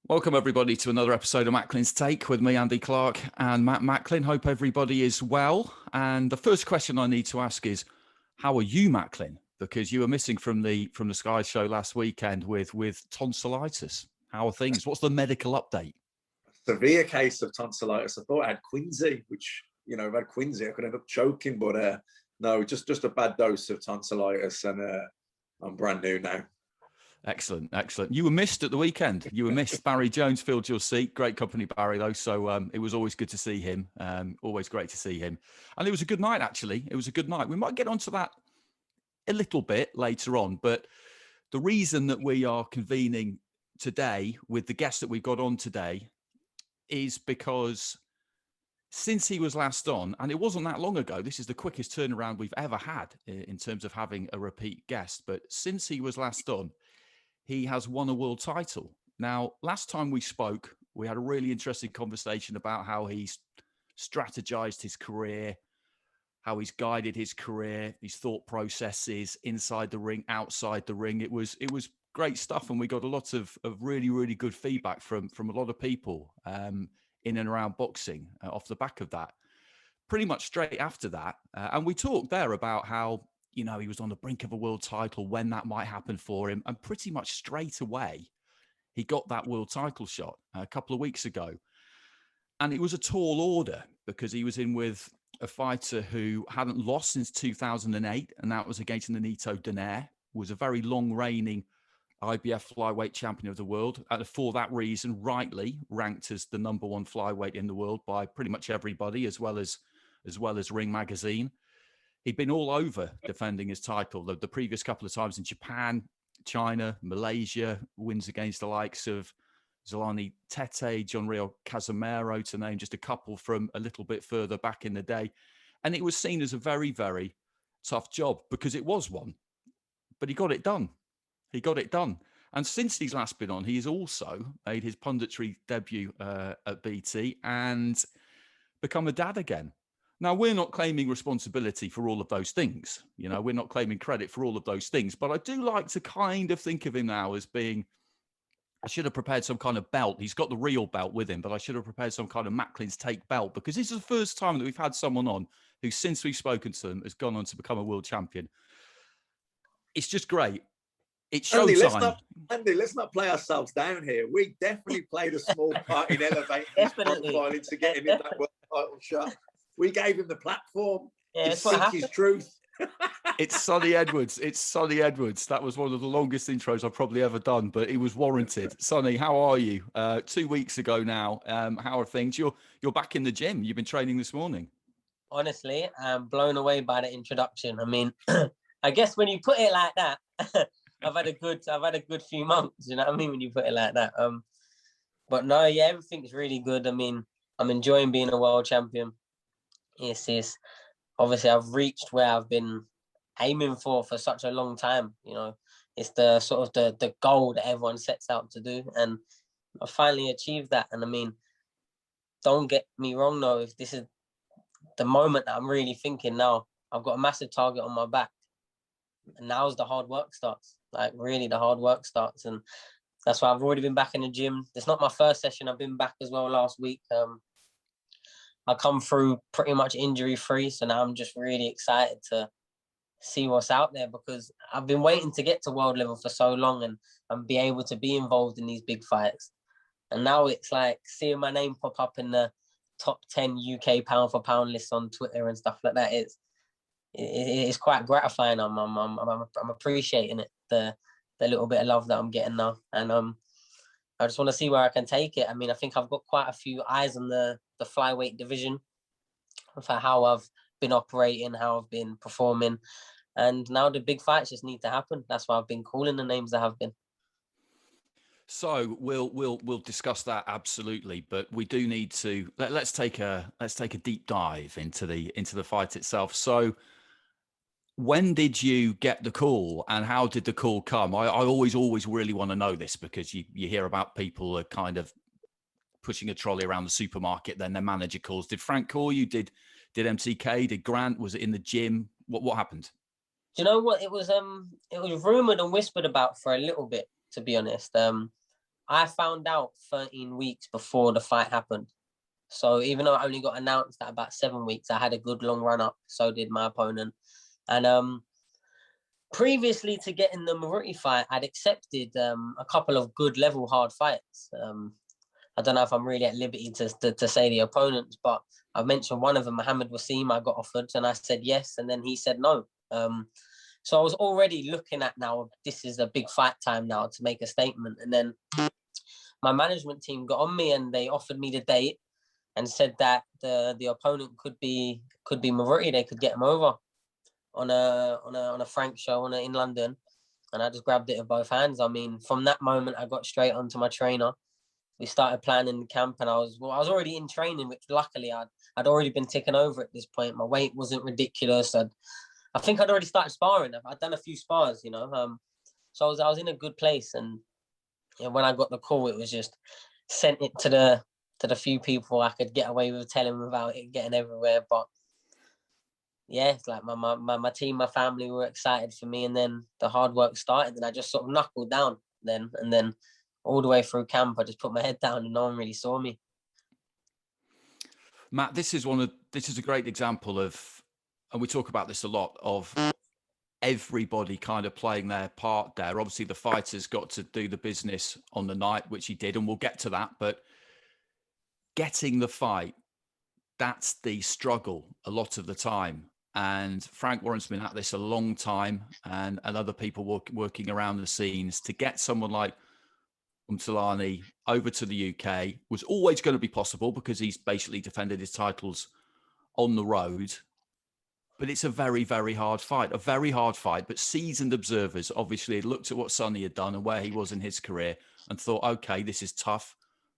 Welcome everybody to another episode of Macklin's Take with me, Andy Clark, and Matt Macklin. Hope everybody is well. And the first question I need to ask is, how are you, Macklin? Because you were missing from the Sky Show last weekend with tonsillitis. How are things? What's the medical update? Severe case of tonsillitis. I thought I had quinsy, which, if I had quinsy, I could end up choking. But no, just a bad dose of tonsillitis, and I'm brand new now. Excellent, excellent. You were missed at the weekend. You were missed. Barry Jones filled your seat. Great company, Barry, though. So it was always good to see him. Always great to see him. And it was a good night, actually. It was a good night. We might get onto that a little bit later on. But the reason that we are convening today with the guest that we've got on today is because since he was last on, and it wasn't that long ago, this is the quickest turnaround we've ever had in terms of having a repeat guest. But since he was last on, he has won a world title. Now, last time we spoke, we had a really interesting conversation about how he's strategized his career, how he's guided his career, his thought processes inside the ring, outside the ring. It was great stuff, and we got a lot of really, really good feedback from a lot of people in and around boxing off the back of that. Pretty much straight after that, and we talked there about how, he was on the brink of a world title, when that might happen for him. And pretty much straight away, he got that world title shot a couple of weeks ago. And it was a tall order because he was in with a fighter who hadn't lost since 2008. And that was against Nonito Donaire, who was a very long reigning IBF Flyweight champion of the world. And for that reason, rightly ranked as the #1 flyweight in the world by pretty much everybody, as well as Ring Magazine. He'd been all over defending his title. The previous couple of times in Japan, China, Malaysia, wins against the likes of Zolani Tete, John Rio Casimero, to name just a couple from a little bit further back in the day. And it was seen as a very, very tough job because it was one. But he got it done. He got it done. And since he's last been on, he's also made his punditry debut at BT and become a dad again. Now, we're not claiming responsibility for all of those things. We're not claiming credit for all of those things. But I do like to kind of think of him now as being, I should have prepared some kind of belt. He's got the real belt with him, but I should have prepared some kind of Macklin's Take belt, because this is the first time that we've had someone on who, since we've spoken to them, has gone on to become a world champion. It's just great. It's showtime. Andy, let's not play ourselves down here. We definitely played a small part in elevating his profiling to get him in that world title shot. We gave him the platform to speak his truth. It's Sonny Edwards. It's Sonny Edwards. That was one of the longest intros I've probably ever done, but it was warranted. Sonny, how are you? 2 weeks ago now. How are things? You're back in the gym. You've been training this morning. Honestly, I'm blown away by the introduction. I mean, I guess when you put it like that, I've had a good few months. You know what I mean? When you put it like that. But no, yeah, everything's really good. I mean, I'm enjoying being a world champion. It's obviously I've reached where I've been aiming for such a long time. It's the sort of the goal that everyone sets out to do, and I finally achieved that. And I mean, don't get me wrong though, if this is the moment that I'm really thinking now, I've got a massive target on my back, and now's the hard work starts. Like, really, the hard work starts, and that's why I've already been back in the gym. It's not my first session. I've been back as well last week. I come through pretty much injury-free, so now I'm just really excited to see what's out there, because I've been waiting to get to world level for so long and be able to be involved in these big fights. And now it's like seeing my name pop up in the top 10 UK pound-for-pound list on Twitter and stuff like that. It's quite gratifying. I'm appreciating it, the little bit of love that I'm getting now, and I just want to see where I can take it. I mean, I think I've got quite a few eyes on the flyweight division for how I've been operating, how I've been performing, and now the big fights just need to happen. That's why I've been calling the names that have been. So we'll discuss that, absolutely, but we do need to let's take a deep dive into the fight itself. So, when did you get the call, and how did the call come? I always really want to know this, because you hear about people are kind of pushing a trolley around the supermarket, then their manager calls. Did Frank call you? Did MCK? Did Grant? Was it in the gym? What happened? Do you know what? It was rumored and whispered about for a little bit, to be honest. I found out 13 weeks before the fight happened. So even though I only got announced at about 7 weeks, I had a good long run up. So did my opponent. And previously to getting the Moruti fight, I'd accepted a couple of good level hard fights. I don't know if I'm really at liberty to say the opponents, but I mentioned one of them, Mohammed Wasim, I got offered, and I said yes, and then he said no. So I was already looking at now, this is a big fight time now to make a statement. And then my management team got on me and they offered me the date and said that the opponent could be Moruti. They could get him over on a Frank show in London. And I just grabbed it with both hands. I mean, from that moment, I got straight onto my trainer. We started planning the camp, and I was already in training, which luckily I'd already been taken over at this point. My weight wasn't ridiculous. I think I'd already started sparring. I'd done a few spars, you know. So I was in a good place, and when I got the call, it was just sent it to the few people I could get away with telling without it getting everywhere. But yeah, it's like my team, my family were excited for me, and then the hard work started, and I just sort of knuckled down then, and then all the way through camp, I just put my head down and no one really saw me. Matt, this is a great example of, and we talk about this a lot, of everybody kind of playing their part there. Obviously, the fighters got to do the business on the night, which he did, and we'll get to that. But getting the fight, that's the struggle a lot of the time. And Frank Warren's been at this a long time, and other people working around the scenes to get someone like Mthalane over to the UK was always going to be possible because he's basically defended his titles on the road. But it's a very, very hard fight, but seasoned observers obviously had looked at what Sonny had done and where he was in his career and thought, okay, this is tough,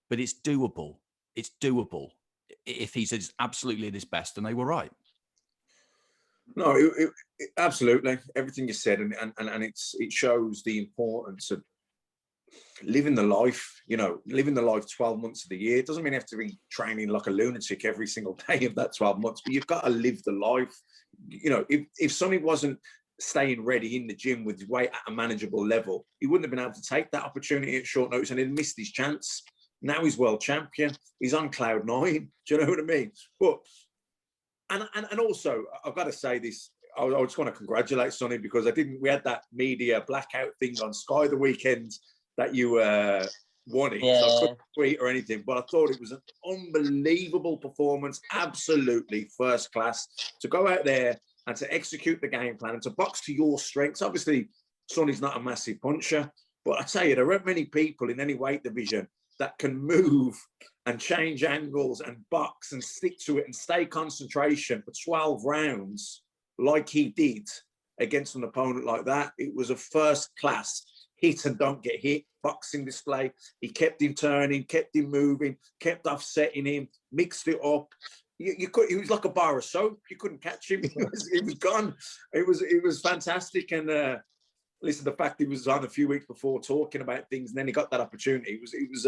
but it's doable. It's doable if he's absolutely at his best, and they were right. No, it absolutely. Everything you said, and it shows the importance of living the life, you know, living the life 12 months of the year. It doesn't mean you have to be training like a lunatic every single day of that 12 months, but you've got to live the life. You know, if Sonny wasn't staying ready in the gym with his weight at a manageable level, he wouldn't have been able to take that opportunity at short notice, and he'd missed his chance. Now he's world champion. He's on cloud 9. Do you know what I mean? But and also, I've got to say this. I just want to congratulate Sonny, because we had that media blackout thing on Sky the weekend that you won it. Yeah. So I couldn't tweet or anything, but I thought it was an unbelievable performance, absolutely first class, to go out there and to execute the game plan and to box to your strengths. Obviously, Sonny's not a massive puncher, but I tell you, there aren't many people in any weight division that can move and change angles and box and stick to it and stay concentration for 12 rounds like he did against an opponent like that. It was a first class hit and don't get hit boxing display. He kept him turning, kept him moving, kept offsetting him, mixed it up. He was like a bar of soap. You couldn't catch him. He was gone. It was fantastic. And listen, the fact he was on a few weeks before talking about things, and then he got that opportunity. It was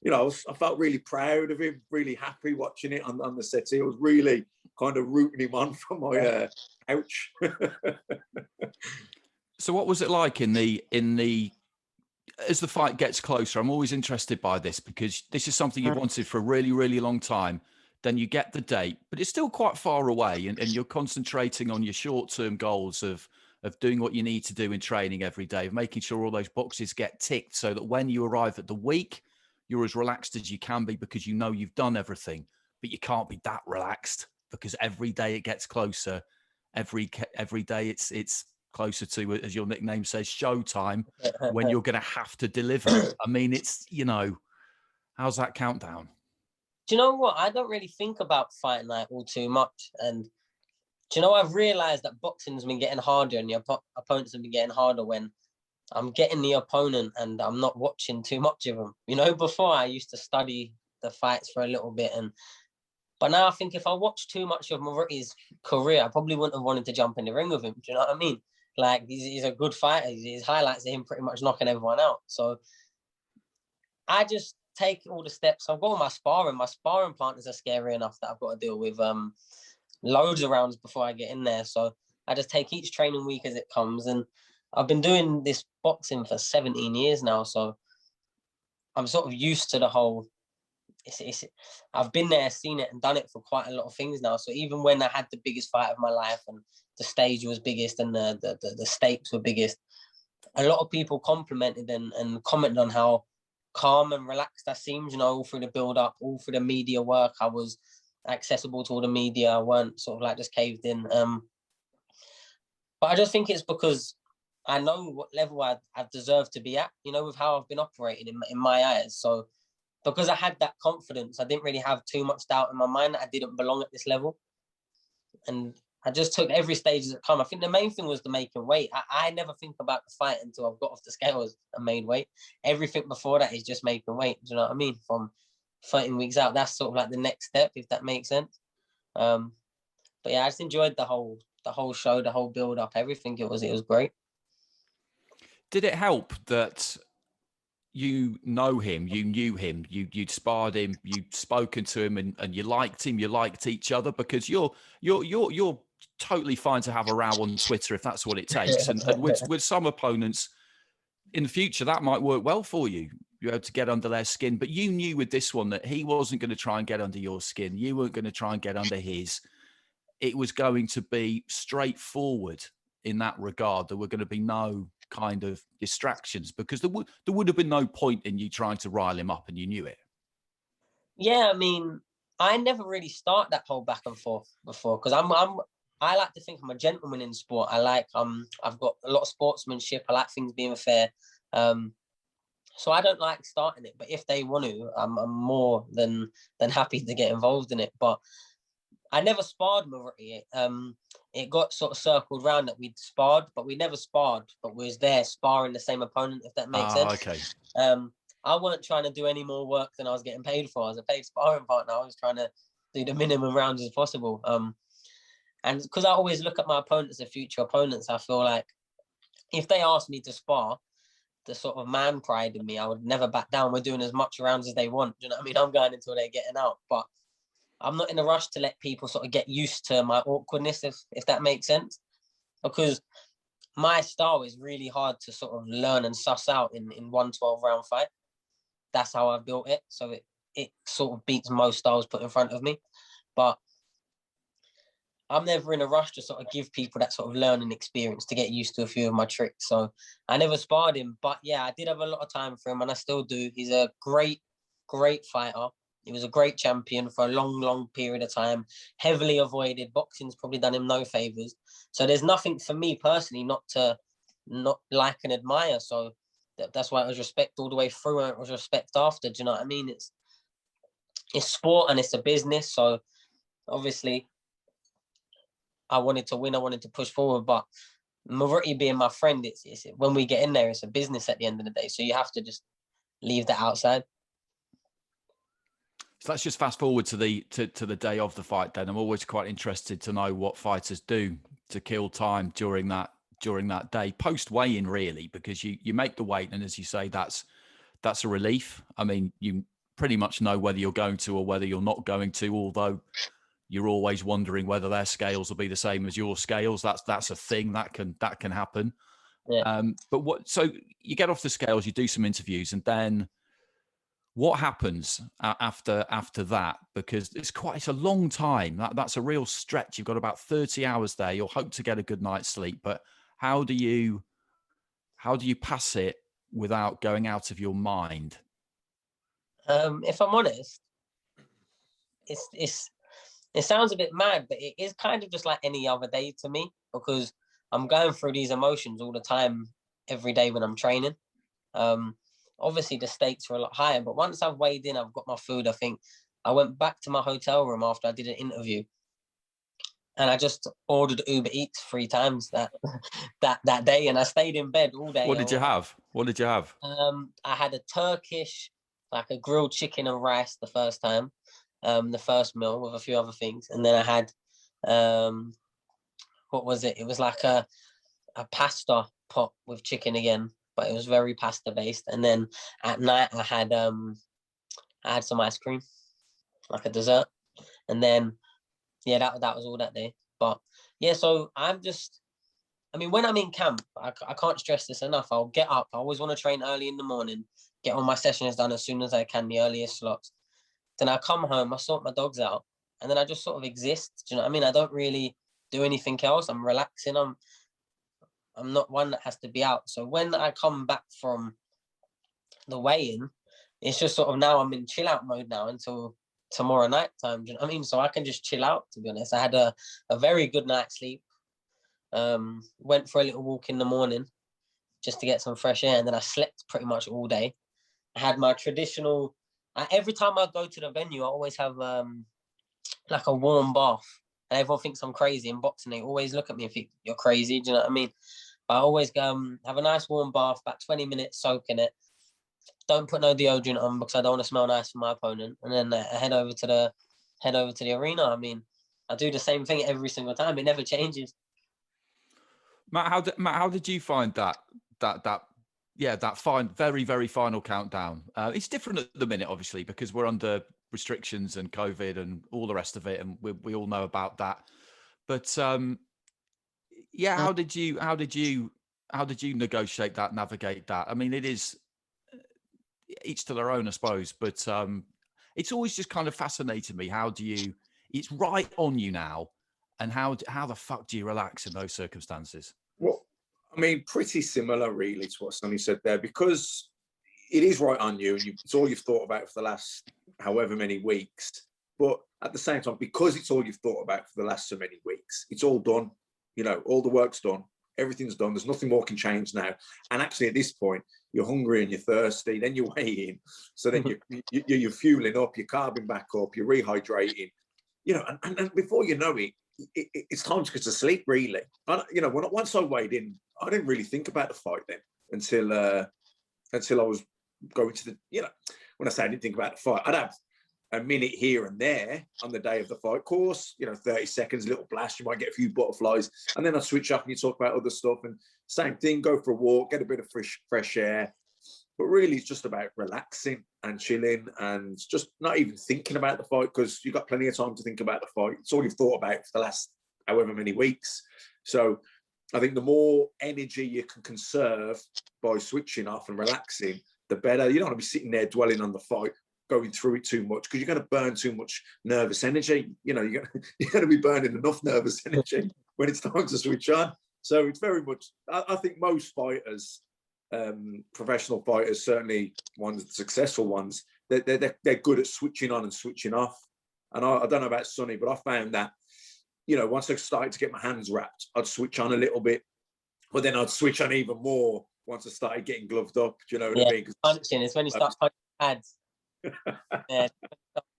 you know, I felt really proud of him, really happy watching it on the settee. I was really kind of rooting him on from my couch. So what was it like in the as the fight gets closer? I'm always interested by this, because this is something you've wanted for a really, really long time. Then you get the date, but it's still quite far away, and you're concentrating on your short-term goals of doing what you need to do in training every day, of making sure all those boxes get ticked, so that when you arrive at the week, you're as relaxed as you can be, because you know you've done everything. But you can't be that relaxed, because every day it gets closer. Every day it's closer to, as your nickname says, showtime, when you're going to have to deliver. I mean, it's, you know, how's that countdown? Do you know what? I don't really think about fight night all too much. And do you know, I've realized that boxing's been getting harder and your opponents have been getting harder when I'm getting the opponent and I'm not watching too much of them. You know, before I used to study the fights for a little bit, but now I think if I watch too much of Moruti's career, I probably wouldn't have wanted to jump in the ring with him. Do you know what I mean? Like, he's a good fighter. His highlights are him pretty much knocking everyone out. So I just take all the steps. I've got my sparring. My sparring partners are scary enough that I've got to deal with loads of rounds before I get in there. So I just take each training week as it comes. And I've been doing this boxing for 17 years now. So I'm sort of used to the whole. I've been there, seen it, and done it for quite a lot of things now. So even when I had the biggest fight of my life and the stage was biggest and the stakes were biggest, a lot of people complimented and commented on how calm and relaxed I seemed, you know, all through the build up, all through the media work. I was accessible to all the media. I weren't sort of like just caved in. But I just think it's because I know what level I deserve to be at, you know, with how I've been operating in my eyes. So because I had that confidence, I didn't really have too much doubt in my mind that I didn't belong at this level. And I just took every stage as it come. I think the main thing was the making weight. I never think about the fight until I've got off the scales and made weight. Everything before that is just making weight. Do you know what I mean? From 13 weeks out, that's sort of like the next step, if that makes sense. But yeah, I just enjoyed the whole show, the whole build up, everything. It was great. Did it help that you know him, you knew him, you'd sparred him, you'd spoken to him, and you liked him, you liked each other? Because you're totally fine to have a row on Twitter if that's what it takes. And with some opponents in the future, that might work well for you. You're able to get under their skin. But you knew with this one that he wasn't going to try and get under your skin. You weren't going to try and get under his. It was going to be straightforward in that regard. There were going to be no kind of distractions, because there would have been no point in you trying to rile him up, and you knew it. Yeah, I mean, I never really start that whole back and forth before, because I like to think I'm a gentleman in sport. I like I've got a lot of sportsmanship. I like things being fair. So I don't like starting it, but if they want to, I'm more than happy to get involved in it. But I never sparred Moruti. It got sort of circled round that we'd sparred, but we never sparred, but we was there sparring the same opponent, if that makes sense. Okay. I weren't trying to do any more work than I was getting paid for. As a paid sparring partner, I was trying to do the minimum rounds as possible. And because I always look at my opponents as future opponents, I feel like if they ask me to spar, the sort of man pride in me, I would never back down. We're doing as much rounds as they want. Do you know what I mean? I'm going until they're getting out. But I'm not in a rush to let people sort of get used to my awkwardness, if that makes sense. Because my style is really hard to sort of learn and suss out in 1 12-round fight. That's how I've built it. So it sort of beats most styles put in front of me. But I'm never in a rush to sort of give people that sort of learning experience to get used to a few of my tricks. So I never sparred him. But yeah, I did have a lot of time for him, and I still do. He's a great, great fighter. He was a great champion for a long, long period of time, heavily avoided. Boxing's probably done him no favors. So there's nothing for me personally not like and admire. So that's why it was respect all the way through, and it was respect after. Do you know what I mean? It's sport and it's a business. So obviously I wanted to win. I wanted to push forward. But Moruti being my friend, it's when we get in there, it's a business at the end of the day. So you have to just leave that outside. So let's just fast forward to the day of the fight then. I'm always quite interested to know what fighters do to kill time during that day, post weigh-in really, because you make the weight, and as you say, that's a relief. I mean, you pretty much know whether you're going to or whether you're not going to, although you're always wondering whether their scales will be the same as your scales. That's a thing that can happen. Yeah. So you get off the scales, you do some interviews, and then what happens after that? Because it's a long time. That's a real stretch. You've got about 30 hours there. You'll hope to get a good night's sleep, but how do you pass it without going out of your mind? If I'm honest, it sounds a bit mad, but it is kind of just like any other day to me, because I'm going through these emotions all the time, every day when I'm training. Obviously the stakes are a lot higher, but once I've weighed in, I've got my food. I think I went back to my hotel room after I did an interview, and I just ordered Uber Eats 3 times that day, and I stayed in bed all day. What did you have? I had a Turkish, like a grilled chicken and rice the first time, the first meal with a few other things, and then I had what was it? It was like a pasta pot with chicken again, but it was very pasta based. And then at night I had some ice cream, like a dessert. And then yeah, that was all that day. But yeah, so when I'm in camp, I can't stress this enough. I'll get up. I always want to train early in the morning, get all my sessions done as soon as I can, the earliest slots. Then I come home, I sort my dogs out, and then I just sort of exist. Do you know what I mean? I don't really do anything else. I'm relaxing. I'm not one that has to be out. So when I come back from the weigh-in, it's just sort of now I'm in chill out mode now until tomorrow night time. Do you know what I mean? So I can just chill out, to be honest. I had a very good night's sleep. Went for a little walk in the morning just to get some fresh air, and then I slept pretty much all day. I had my traditional, every time I go to the venue, I always have like a warm bath. And everyone thinks I'm crazy in boxing. They always look at me if you're crazy. Do you know what I mean? I always have a nice warm bath, about 20 minutes soaking it. Don't put no deodorant on because I don't want to smell nice for my opponent. And then I head over to the arena. I mean, I do the same thing every single time. It never changes. Matt, how did you find that very, very final countdown? It's different at the minute, obviously, because we're under restrictions and COVID and all the rest of it, and we all know about that. But how did you negotiate that, navigate that? I mean, it is each to their own, I suppose. But it's always just kind of fascinated me. It's right on you now, and how the fuck do you relax in those circumstances? Well, I mean, pretty similar really to what Sonny said there, because it is right on you, and it's all you've thought about for the last however many weeks. But at the same time, because it's all you've thought about for the last so many weeks, it's all done. You know, all the work's done. Everything's done. There's nothing more can change now. And actually, at this point, you're hungry and you're thirsty. Then you're weighing. So then you're fueling up. You're carbing back up. You're rehydrating. You know, and before you know it, it's time to go to sleep. Really, you know, once I weighed in, I didn't really think about the fight then until I was going to the. You know, when I say I didn't think about the fight, I'd have a minute here and there on the day of the fight course, you know, 30 seconds, a little blast, you might get a few butterflies, and then I'd switch off and you talk about other stuff, and same thing, go for a walk, get a bit of fresh air. But really, it's just about relaxing and chilling and just not even thinking about the fight, because you've got plenty of time to think about the fight. It's all you've thought about for the last however many weeks. So I think the more energy you can conserve by switching off and relaxing, the better. You don't want to be sitting there dwelling on the fight, going through it too much, because you're going to burn too much nervous energy. You know, you're going to be burning enough nervous energy when it's time to switch on. So it's very much, I think most fighters, professional fighters, certainly ones, successful ones, they're good at switching on and switching off. And I don't know about Sonny, but I found that, you know, once I started to get my hands wrapped, I'd switch on a little bit, but then I'd switch on even more once I started getting gloved up. Do you know what I mean? Punching is when you start punching pads. Yeah,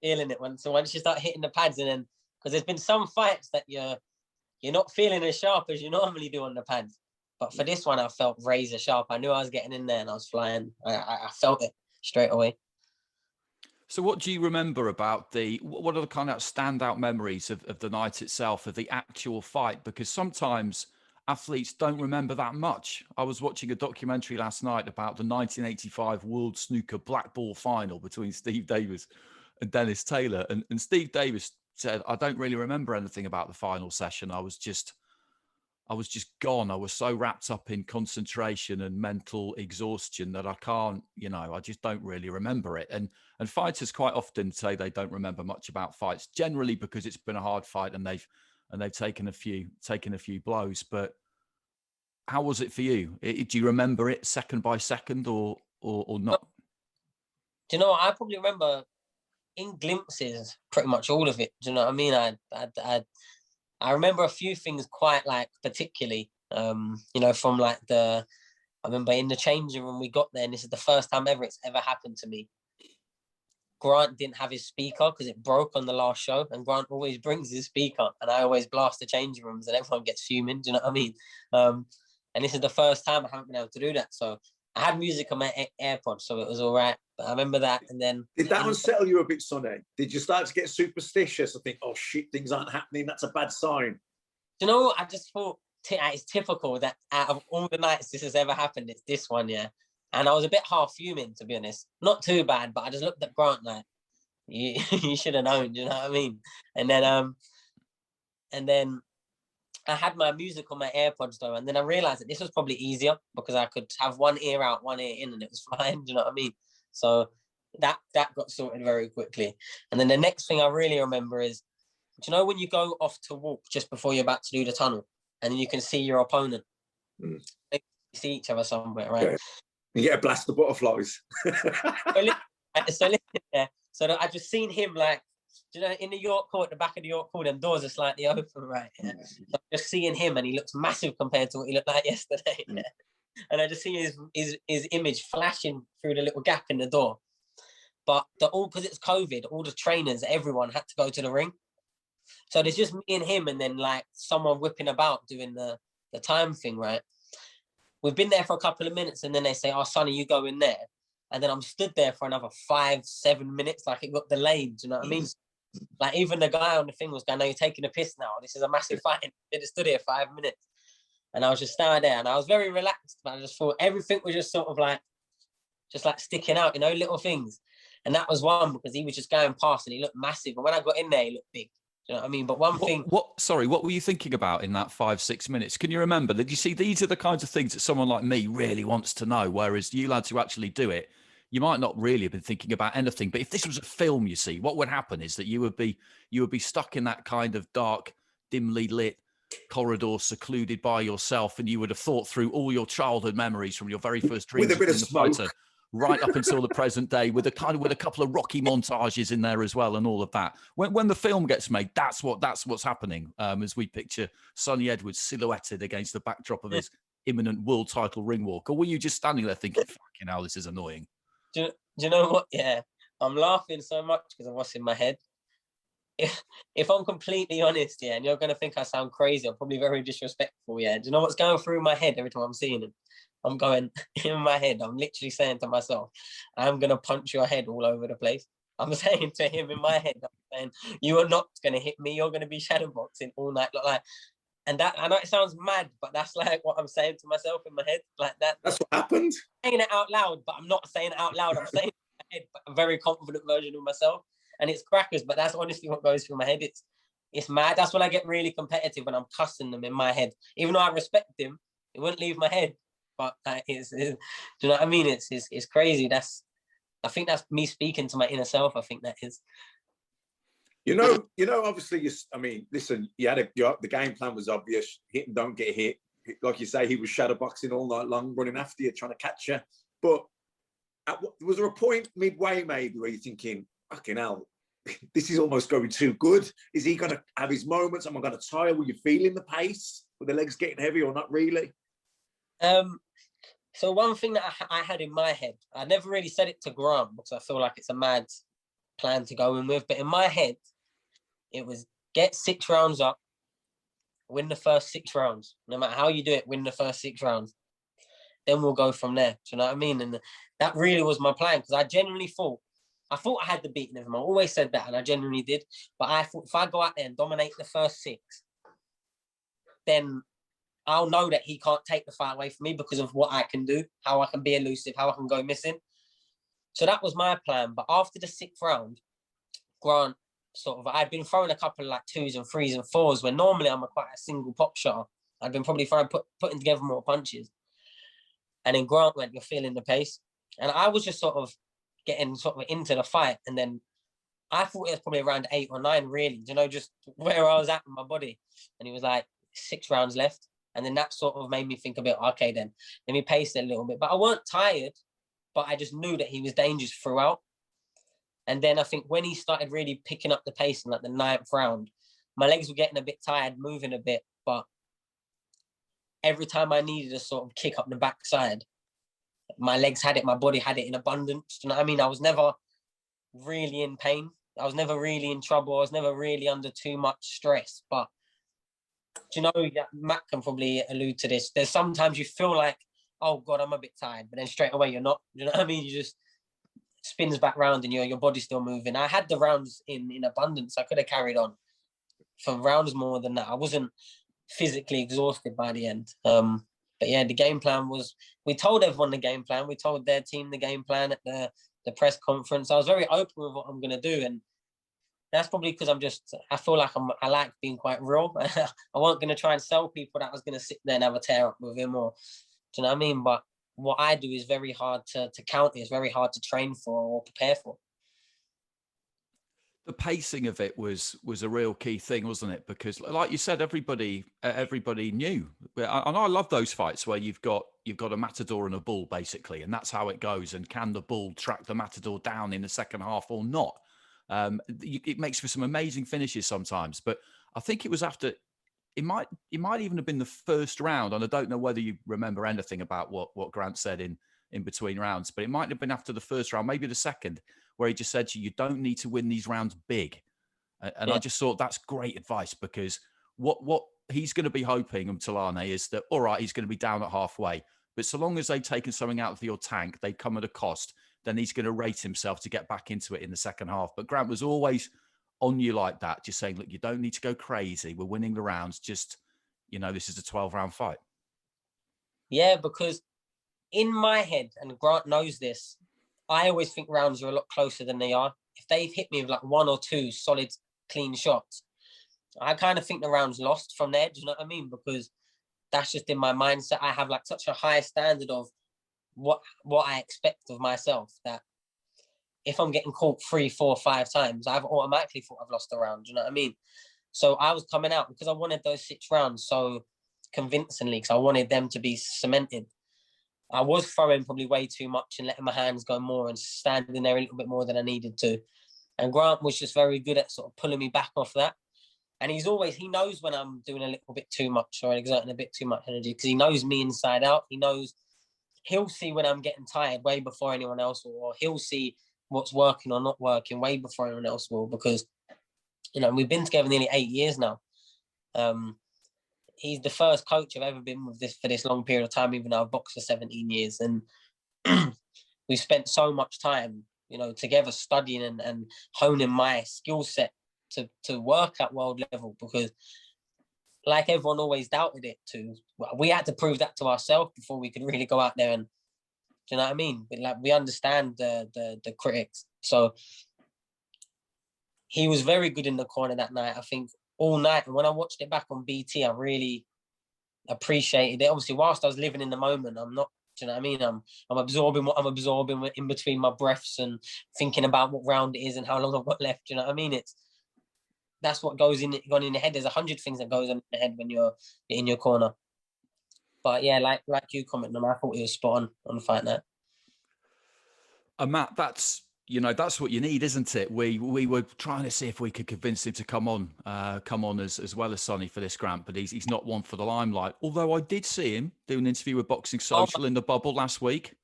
feeling it once you start hitting the pads, and then because there's been some fights that you're not feeling as sharp as you normally do on the pads, but for this one I felt razor sharp. I knew I was getting in there and I was flying. I felt it straight away. So what do you remember about what are the kind of standout memories of the night itself, of the actual fight? Because sometimes athletes don't remember that much. I was watching a documentary last night about the 1985 World Snooker Black Ball final between Steve Davis and Dennis Taylor. And Steve Davis said, I don't really remember anything about the final session. I was just gone. I was so wrapped up in concentration and mental exhaustion that I can't, you know, I just don't really remember it. And fighters quite often say they don't remember much about fights, generally because it's been a hard fight and they've taken a few blows. But how was it for you? Do you remember it second by second or not? Do you know what? I probably remember in glimpses pretty much all of it. Do you know what I mean? I remember a few things quite like particularly, you know, from like I remember in the changing room we got there, and this is the first time ever it's ever happened to me. Grant didn't have his speaker because it broke on the last show, and Grant always brings his speaker, and I always blast the changing rooms and everyone gets fuming. Do you know what I mean? And this is the first time I haven't been able to do that. So I had music on my AirPods, so it was all right. But I remember that. And then did that unsettle you a bit, Sonny? Did you start to get superstitious and think, oh shit, things aren't happening? That's a bad sign. Do you know what? I just thought it's typical that out of all the nights this has ever happened, it's this one, yeah. And I was a bit half fuming, to be honest. Not too bad, but I just looked at Grant like, you should have known, you know what I mean? And then I had my music on my AirPods though, and then I realized that this was probably easier because I could have one ear out, one ear in, and it was fine. Do you know what I mean? So that got sorted very quickly. And then the next thing I really remember is, do you know when you go off to walk just before you're about to do the tunnel, and then you can see your opponent? You see each other somewhere, right? Okay. You get a blast of butterflies. So I just seen him, like, you know, in the York court, the back of the York court, them doors are slightly open, right? Yeah. So just seeing him, and he looks massive compared to what he looked like yesterday. Yeah. And I just see his image flashing through the little gap in the door. But because it's COVID, all the trainers, everyone had to go to the ring. So there's just me and him, and then like someone whipping about doing the time thing, right? We've been there for a couple of minutes, and then they say, "Oh, Sonny, you go in there." And then I'm stood there for another 5-7 minutes, like it got delayed. Do you know what I mean? Like even the guy on the thing was going, "No, you're taking a piss now. This is a massive fight." They just stood here 5 minutes, and I was just standing there, and I was very relaxed. But I just thought everything was just sort of like, sticking out, you know, little things. And that was one, because he was just going past, and he looked massive. And when I got in there, he looked big. Do you know what I mean? But what were you thinking about in that 5-6 minutes? Can you remember? Did you see these are the kinds of things that someone like me really wants to know? Whereas you lads who actually do it, you might not really have been thinking about anything. But if this was a film, you see, what would happen is that you would be stuck in that kind of dark, dimly lit corridor, secluded by yourself, and you would have thought through all your childhood memories from your very first dreams with a bit of smoke. Fighter, right up until the present day, with a couple of Rocky montages in there as well, and all of that. When the film gets made, that's what's happening. As we picture Sonny Edwards silhouetted against the backdrop of his imminent world title ring walk, or were you just standing there thinking, "Fucking hell, this is annoying"? Do you know what? Yeah, I'm laughing so much because of what's in my head. If I'm completely honest, yeah, and you're going to think I sound crazy, I'm probably very disrespectful, yeah. Do you know what's going through my head every time I'm seeing him? I'm going, in my head, I'm literally saying to myself, I'm going to punch your head all over the place. I'm saying to him in my head, I'm saying, you are not going to hit me, you're going to be shadowboxing all night. Like, and that, I know it sounds mad, but that's like what I'm saying to myself in my head. Like that. That's what happened. I'm saying it out loud, but I'm not saying it out loud. I'm saying it in my head, but a very confident version of myself. And it's crackers, but that's honestly what goes through my head. It's mad. That's when I get really competitive, when I'm cussing them in my head. Even though I respect him, it wouldn't leave my head. But do you know what I mean? It's crazy. I think that's me speaking to my inner self. I think that is. You know. Obviously, listen. The game plan was obvious. Hit and don't get hit. Like you say, he was shadowboxing all night long, running after you, trying to catch you. But was there a point midway maybe where you're thinking, "Fucking hell, this is almost going too good. Is he going to have his moments? Am I going to tire? Were you feeling the pace? Were the legs getting heavy or not really?" So one thing that I had in my head, I never really said it to Graham because I feel like it's a mad plan to go in with. But in my head, it was get 6 rounds up, win the first 6 rounds. No matter how you do it, win the first 6 rounds. Then we'll go from there. Do you know what I mean? And that really was my plan, because I genuinely thought I had the beating of him. I always said that, and I genuinely did. But I thought if I go out there and dominate the first 6, then I'll know that he can't take the fight away from me because of what I can do, how I can be elusive, how I can go missing. So that was my plan. But after the 6th round, Grant I'd been throwing a couple of like 2s and 3s and 4s, where normally I'm quite a single pop shot. I'd been probably putting together more punches. And then Grant went, "You're feeling the pace." And I was just getting into the fight. And then I thought it was probably around 8 or 9, really, you know, just where I was at in my body. And he was like, 6 rounds left. And then that made me think a bit, okay, then let me pace it a little bit. But I weren't tired, but I just knew that he was dangerous throughout. And then I think when he started really picking up the pace in like the 9th round, my legs were getting a bit tired, moving a bit. But every time I needed a sort of kick up the backside, my legs had it, my body had it in abundance. You know what I mean? I was never really in pain. I was never really in trouble. I was never really under too much stress. But do you know, Matt can probably allude to this. There's sometimes you feel like, oh God, I'm a bit tired, but then straight away you're not. You know what I mean? You just spins back round and your body's still moving. I had the rounds in abundance. I could have carried on for rounds more than that. I wasn't physically exhausted by the end. But yeah, the game plan was, we told everyone the game plan. We told their team the game plan at the press conference. I was very open with what I'm going to do. And that's probably because I feel like I like being quite real. I wasn't going to try and sell people that I was going to sit there and have a tear up with him, or, do you know what I mean? But what I do is very hard to counter. It's very hard to train for or prepare for. The pacing of it was a real key thing, wasn't it? Because, like you said, everybody knew, and I love those fights where you've got a matador and a bull, basically, and that's how it goes. And can the bull track the matador down in the second half or not? It makes for some amazing finishes sometimes. But I think it was after. It might even have been the first round, and I don't know whether you remember anything about what Grant said in between rounds, but it might have been after the first round, maybe the second, where he just said to you, you don't need to win these rounds big. And I just thought that's great advice, because what he's going to be hoping, Mthalane, is that, all right, he's going to be down at halfway, but so long as they've taken something out of your tank, they come at a cost, then he's going to rate himself to get back into it in the second half. But Grant was always on you like that, just saying, look, you don't need to go crazy. We're winning the rounds. Just, this is a 12-round fight. Yeah, because in my head, and Grant knows this, I always think rounds are a lot closer than they are. If they've hit me with like one or two solid, clean shots, I kind of think the round's lost from there. Do you know what I mean? Because that's just in my mindset. I have like such a high standard of what I expect of myself, that if I'm getting caught 3, 4, 5 times, I've automatically thought I've lost a round. Do you know what I mean? So I was coming out because I wanted those 6 rounds so convincingly, because I wanted them to be cemented. I was throwing probably way too much and letting my hands go more and standing there a little bit more than I needed to. And Grant was just very good at sort of pulling me back off that. And he knows when I'm doing a little bit too much or exerting a bit too much energy, because he knows me inside out. He'll see when I'm getting tired way before anyone else will, or he'll see what's working or not working way before anyone else will, because, we've been together nearly 8 years now. He's the first coach I've ever been with for this long period of time, even though I've boxed for 17 years. And we've spent so much time, together studying and honing my skill set to work at world level, because like everyone always doubted it too. We had to prove that to ourselves before we could really go out there and, do you know what I mean? But like, we understand the critics. So he was very good in the corner that night, I think, all night. And when I watched it back on BT, I really appreciated it. Obviously, whilst I was living in the moment, I'm not, do you know what I mean? I'm absorbing what I'm absorbing in between my breaths and thinking about what round it is and how long I've got left. Do you know what I mean? That's what goes in your head. There's 100 things that goes on in your head when you're in your corner. But yeah, like you commented on, I thought he was spot on the fight night. And Matt, that's what you need, isn't it? We were trying to see if we could convince him to come on as well as Sonny for this, Grant, but he's not one for the limelight. Although I did see him do an interview with Boxing Social in the bubble last week.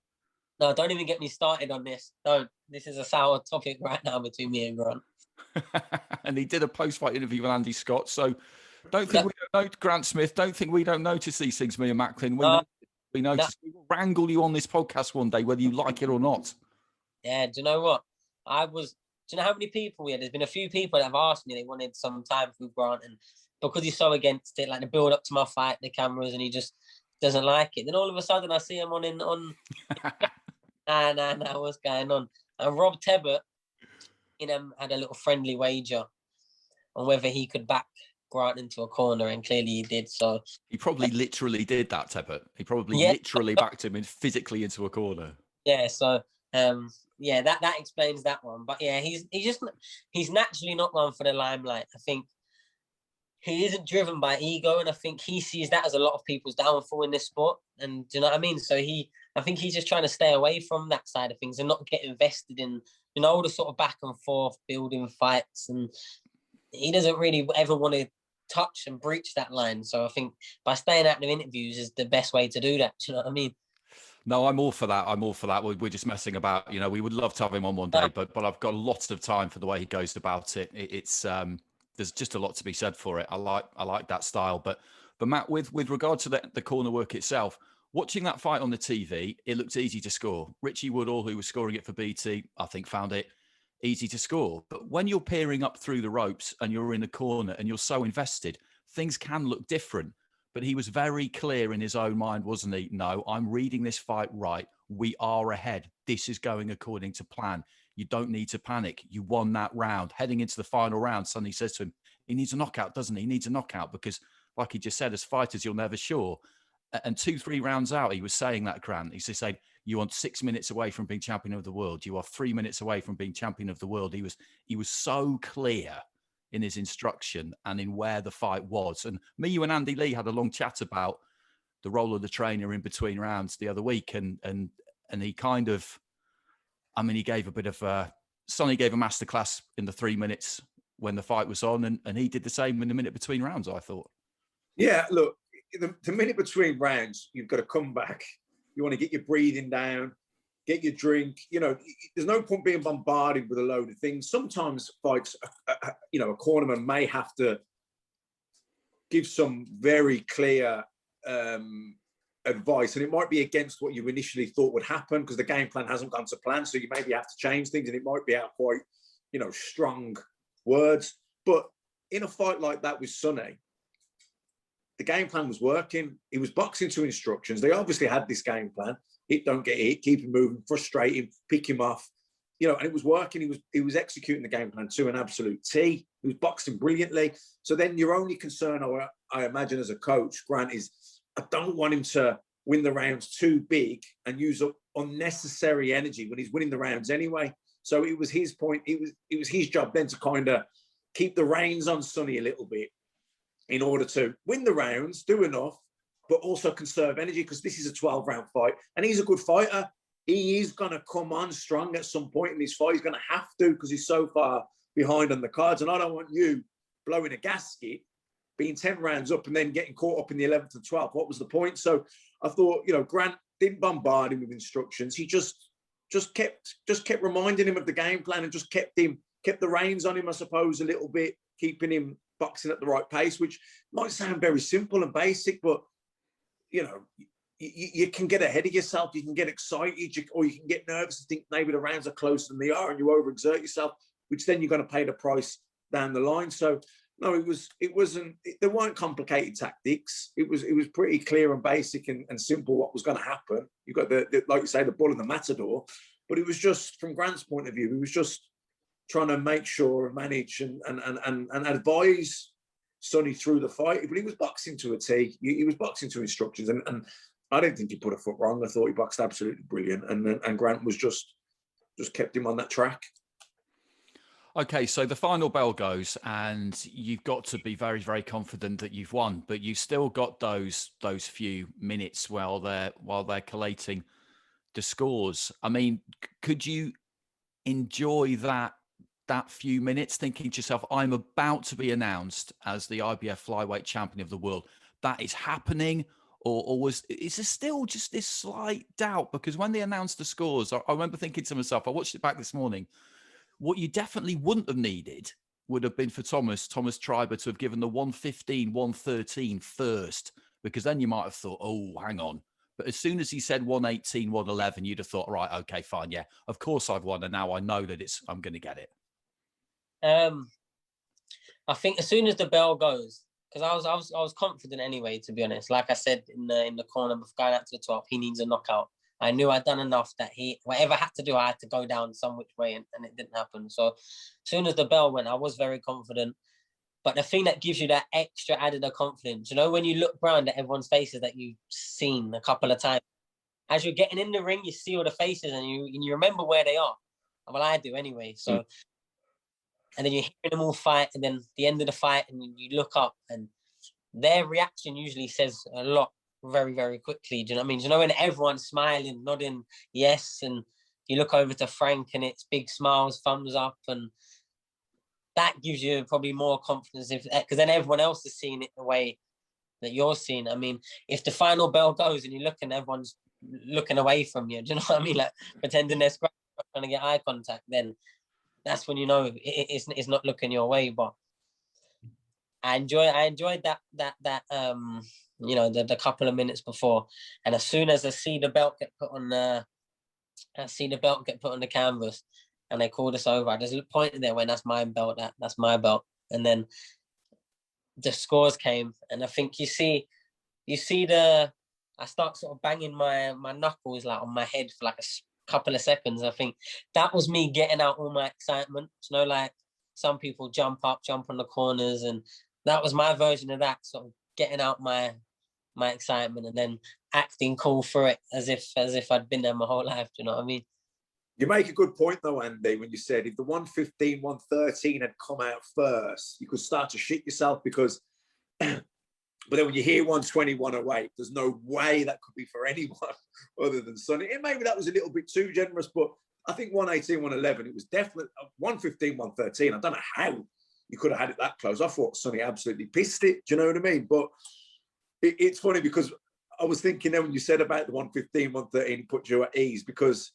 No, don't even get me started on this. No, this is a sour topic right now between me and Grant. And he did a post-fight interview with Andy Scott. So don't think we don't know, Grant Smith. Don't think we don't notice these things, me and Macklin. We notice. We will wrangle you on this podcast one day, whether you like it or not. Yeah, do you know what? Do you know how many people we had? There's been a few people that have asked me they wanted some time with Grant, and because he's so against it, like the build up to my fight, the cameras, and he just doesn't like it. Then all of a sudden I see him on nah, what's going on? And Rob Tebbert, had a little friendly wager on whether he could back Grant into a corner, and clearly he did. So he probably literally did that, Tebbert. He probably literally backed him physically into a corner. Yeah, so that explains that one. But yeah, he's naturally not one for the limelight. I think he isn't driven by ego, and I think he sees that as a lot of people's downfall in this sport. And do you know what I mean? So I think he's just trying to stay away from that side of things and not get invested in, all the sort of back and forth building fights. And he doesn't really ever want to touch and breach that line. So I think by staying out of interviews is the best way to do that. Do you know what I mean? No, I'm all for that. We're just messing about. We would love to have him on one day, but I've got lots of time for the way he goes about it. It's there's just a lot to be said for it. I like that style. But Matt, with regard to the corner work itself, watching that fight on the TV, it looked easy to score. Richie Woodall, who was scoring it for BT, I think found it easy to score. But when you're peering up through the ropes and you're in the corner and you're so invested, things can look different. But he was very clear in his own mind, wasn't he? No, I'm reading this fight right. We are ahead. This is going according to plan. You don't need to panic. You won that round. Heading into the final round, Sonny says to him, he needs a knockout, doesn't he? He needs a knockout because, like he just said, as fighters, you're never sure. And 2-3 rounds out, he was saying that, Grant. He's just saying, you are 6 minutes away from being champion of the world. You are 3 minutes away from being champion of the world. He was so clear in his instruction and in where the fight was. And me, you and Andy Lee had a long chat about the role of the trainer in between rounds the other week. And he kind of, I mean, he gave a bit of Sonny gave a masterclass in the 3 minutes when the fight was on, and he did the same in the minute between rounds, I thought. Yeah, look, the minute between rounds, you've got to come back. You want to get your breathing down, get your drink. You know, there's no point being bombarded with a load of things. Sometimes fights, you know, a cornerman may have to give some very clear advice, and it might be against what you initially thought would happen because the game plan hasn't gone to plan. So you maybe have to change things, and it might be out quite, you know, strong words. But in a fight like that with Sonny, the game plan was working. He was boxing to instructions. They obviously had this game plan. Hit, don't get hit, keep him moving, frustrate him, pick him off. You know, and it was working. He was executing the game plan to an absolute T. He was boxing brilliantly. So then your only concern, I imagine, as a coach, Grant, is I don't want him to win the rounds too big and use up unnecessary energy when he's winning the rounds anyway. So it was his point. It was his job then to kind of keep the reins on Sonny a little bit, in order to win the rounds, do enough, but also conserve energy, because this is a 12-round fight. And he's a good fighter. He is going to come on strong at some point in this fight. He's going to have to, because he's so far behind on the cards. And I don't want you blowing a gasket, being 10 rounds up and then getting caught up in the 11th and 12th. What was the point? So I thought, you know, Grant didn't bombard him with instructions. He just kept reminding him of the game plan and just kept the reins on him, I suppose, a little bit, keeping him boxing at the right pace, which might sound very simple and basic, but you know, you can get ahead of yourself, you can get excited, or you can get nervous and think maybe the rounds are closer than they are, and you overexert yourself, which then you're going to pay the price down the line. So no, there weren't complicated tactics. It was pretty clear and basic and simple what was going to happen. You got the like you say, the bull and the matador, but it was just, from Grant's point of view, it was just trying to make sure and manage and advise Sonny through the fight. But he was boxing to a T. He was boxing to instructions, and I don't think he put a foot wrong. I thought he boxed absolutely brilliant, and Grant was just kept him on that track. Okay, so the final bell goes, and you've got to be very, very confident that you've won, but you've still got those few minutes while they're collating the scores. I mean, could you enjoy that few minutes, thinking to yourself, I'm about to be announced as the IBF Flyweight Champion of the World? That is happening, or is there still just this slight doubt? Because when they announced the scores, I remember thinking to myself, I watched it back this morning, what you definitely wouldn't have needed would have been for Thomas Triber to have given the 115, 113 first, because then you might have thought, oh, hang on. But as soon as he said 118, 111, you'd have thought, right, okay, fine, yeah, of course I've won, and now I know that I'm going to get it. I think as soon as the bell goes, because I was confident anyway, to be honest. Like I said in the corner before going out to the top, he needs a knockout. I knew I'd done enough that whatever I had to do, I had to go down some which way, and it didn't happen. So as soon as the bell went, I was very confident. But the thing that gives you that extra added of confidence, you know, when you look around at everyone's faces that you've seen a couple of times, as you're getting in the ring, you see all the faces and you remember where they are. Well, I do anyway. So. And then you're hearing them all fight, and then the end of the fight, and you look up, and their reaction usually says a lot very, very quickly. Do you know what I mean? Do you know when everyone's smiling, nodding yes, and you look over to Frank, and it's big smiles, thumbs up, and that gives you probably more confidence, because then everyone else is seeing it the way that you're seeing. I mean, if the final bell goes and you look and everyone's looking away from you, do you know what I mean? Like pretending they're trying to get eye contact, then that's when you know it's not looking your way. But I enjoyed that you know, the couple of minutes before, and as soon as I see the belt get put on the canvas and they called us over, I just pointed there when that's my belt, that's my belt. And then the scores came, and I think you see I start sort of banging my knuckles like on my head for like a couple of seconds. I think that was me getting out all my excitement. You know, like some people jump on the corners, and that was my version of that, sort of getting out my my excitement, and then acting cool for it as if I'd been there my whole life. Do you know what I mean? You make a good point though, Andy, when you said if the 115, 113 had come out first, you could start to shit yourself because but then when you hear 120, 108, there's no way that could be for anyone other than Sonny. And maybe that was a little bit too generous, but I think 118, 111, it was definitely 115, 113. I don't know how you could have had it that close. I thought Sonny absolutely pissed it. Do you know what I mean? But it's funny because I was thinking then when you said about the 115, 113, it put you at ease because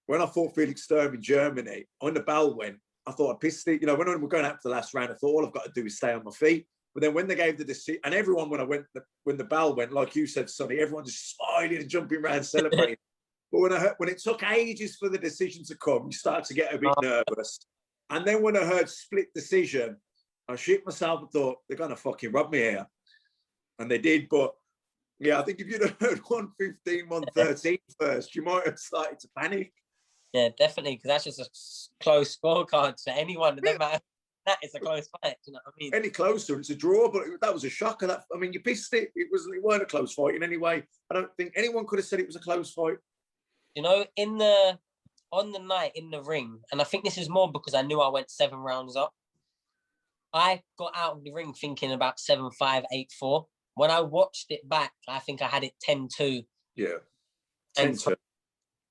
when I fought Felix Sturm in Germany, when the bell went, I thought I pissed it. You know, when we were going out to the last round, I thought all I've got to do is stay on my feet. But then when they gave the decision, and everyone, when the bell went, like you said, Sonny, everyone just smiling and jumping around, celebrating. But when it took ages for the decision to come, you start to get a bit nervous. And then when I heard split decision, I shit myself and thought, they're going to fucking rob me here. And they did. But yeah, I think if you'd have heard 115, 113 first, you might have started to panic. Yeah, definitely, because that's just a close scorecard to anyone. It doesn't matter. That is a close fight. You know what I mean? Any closer, it's a draw. But that was a shocker. I mean, you pissed it. It weren't a close fight in any way. I don't think anyone could have said it was a close fight. You know, on the night in the ring, and I think this is more because I knew I went 7 rounds up. I got out of the ring thinking about 7-5, 8-4. When I watched it back, I think I had it 10-2. Yeah, 10-2.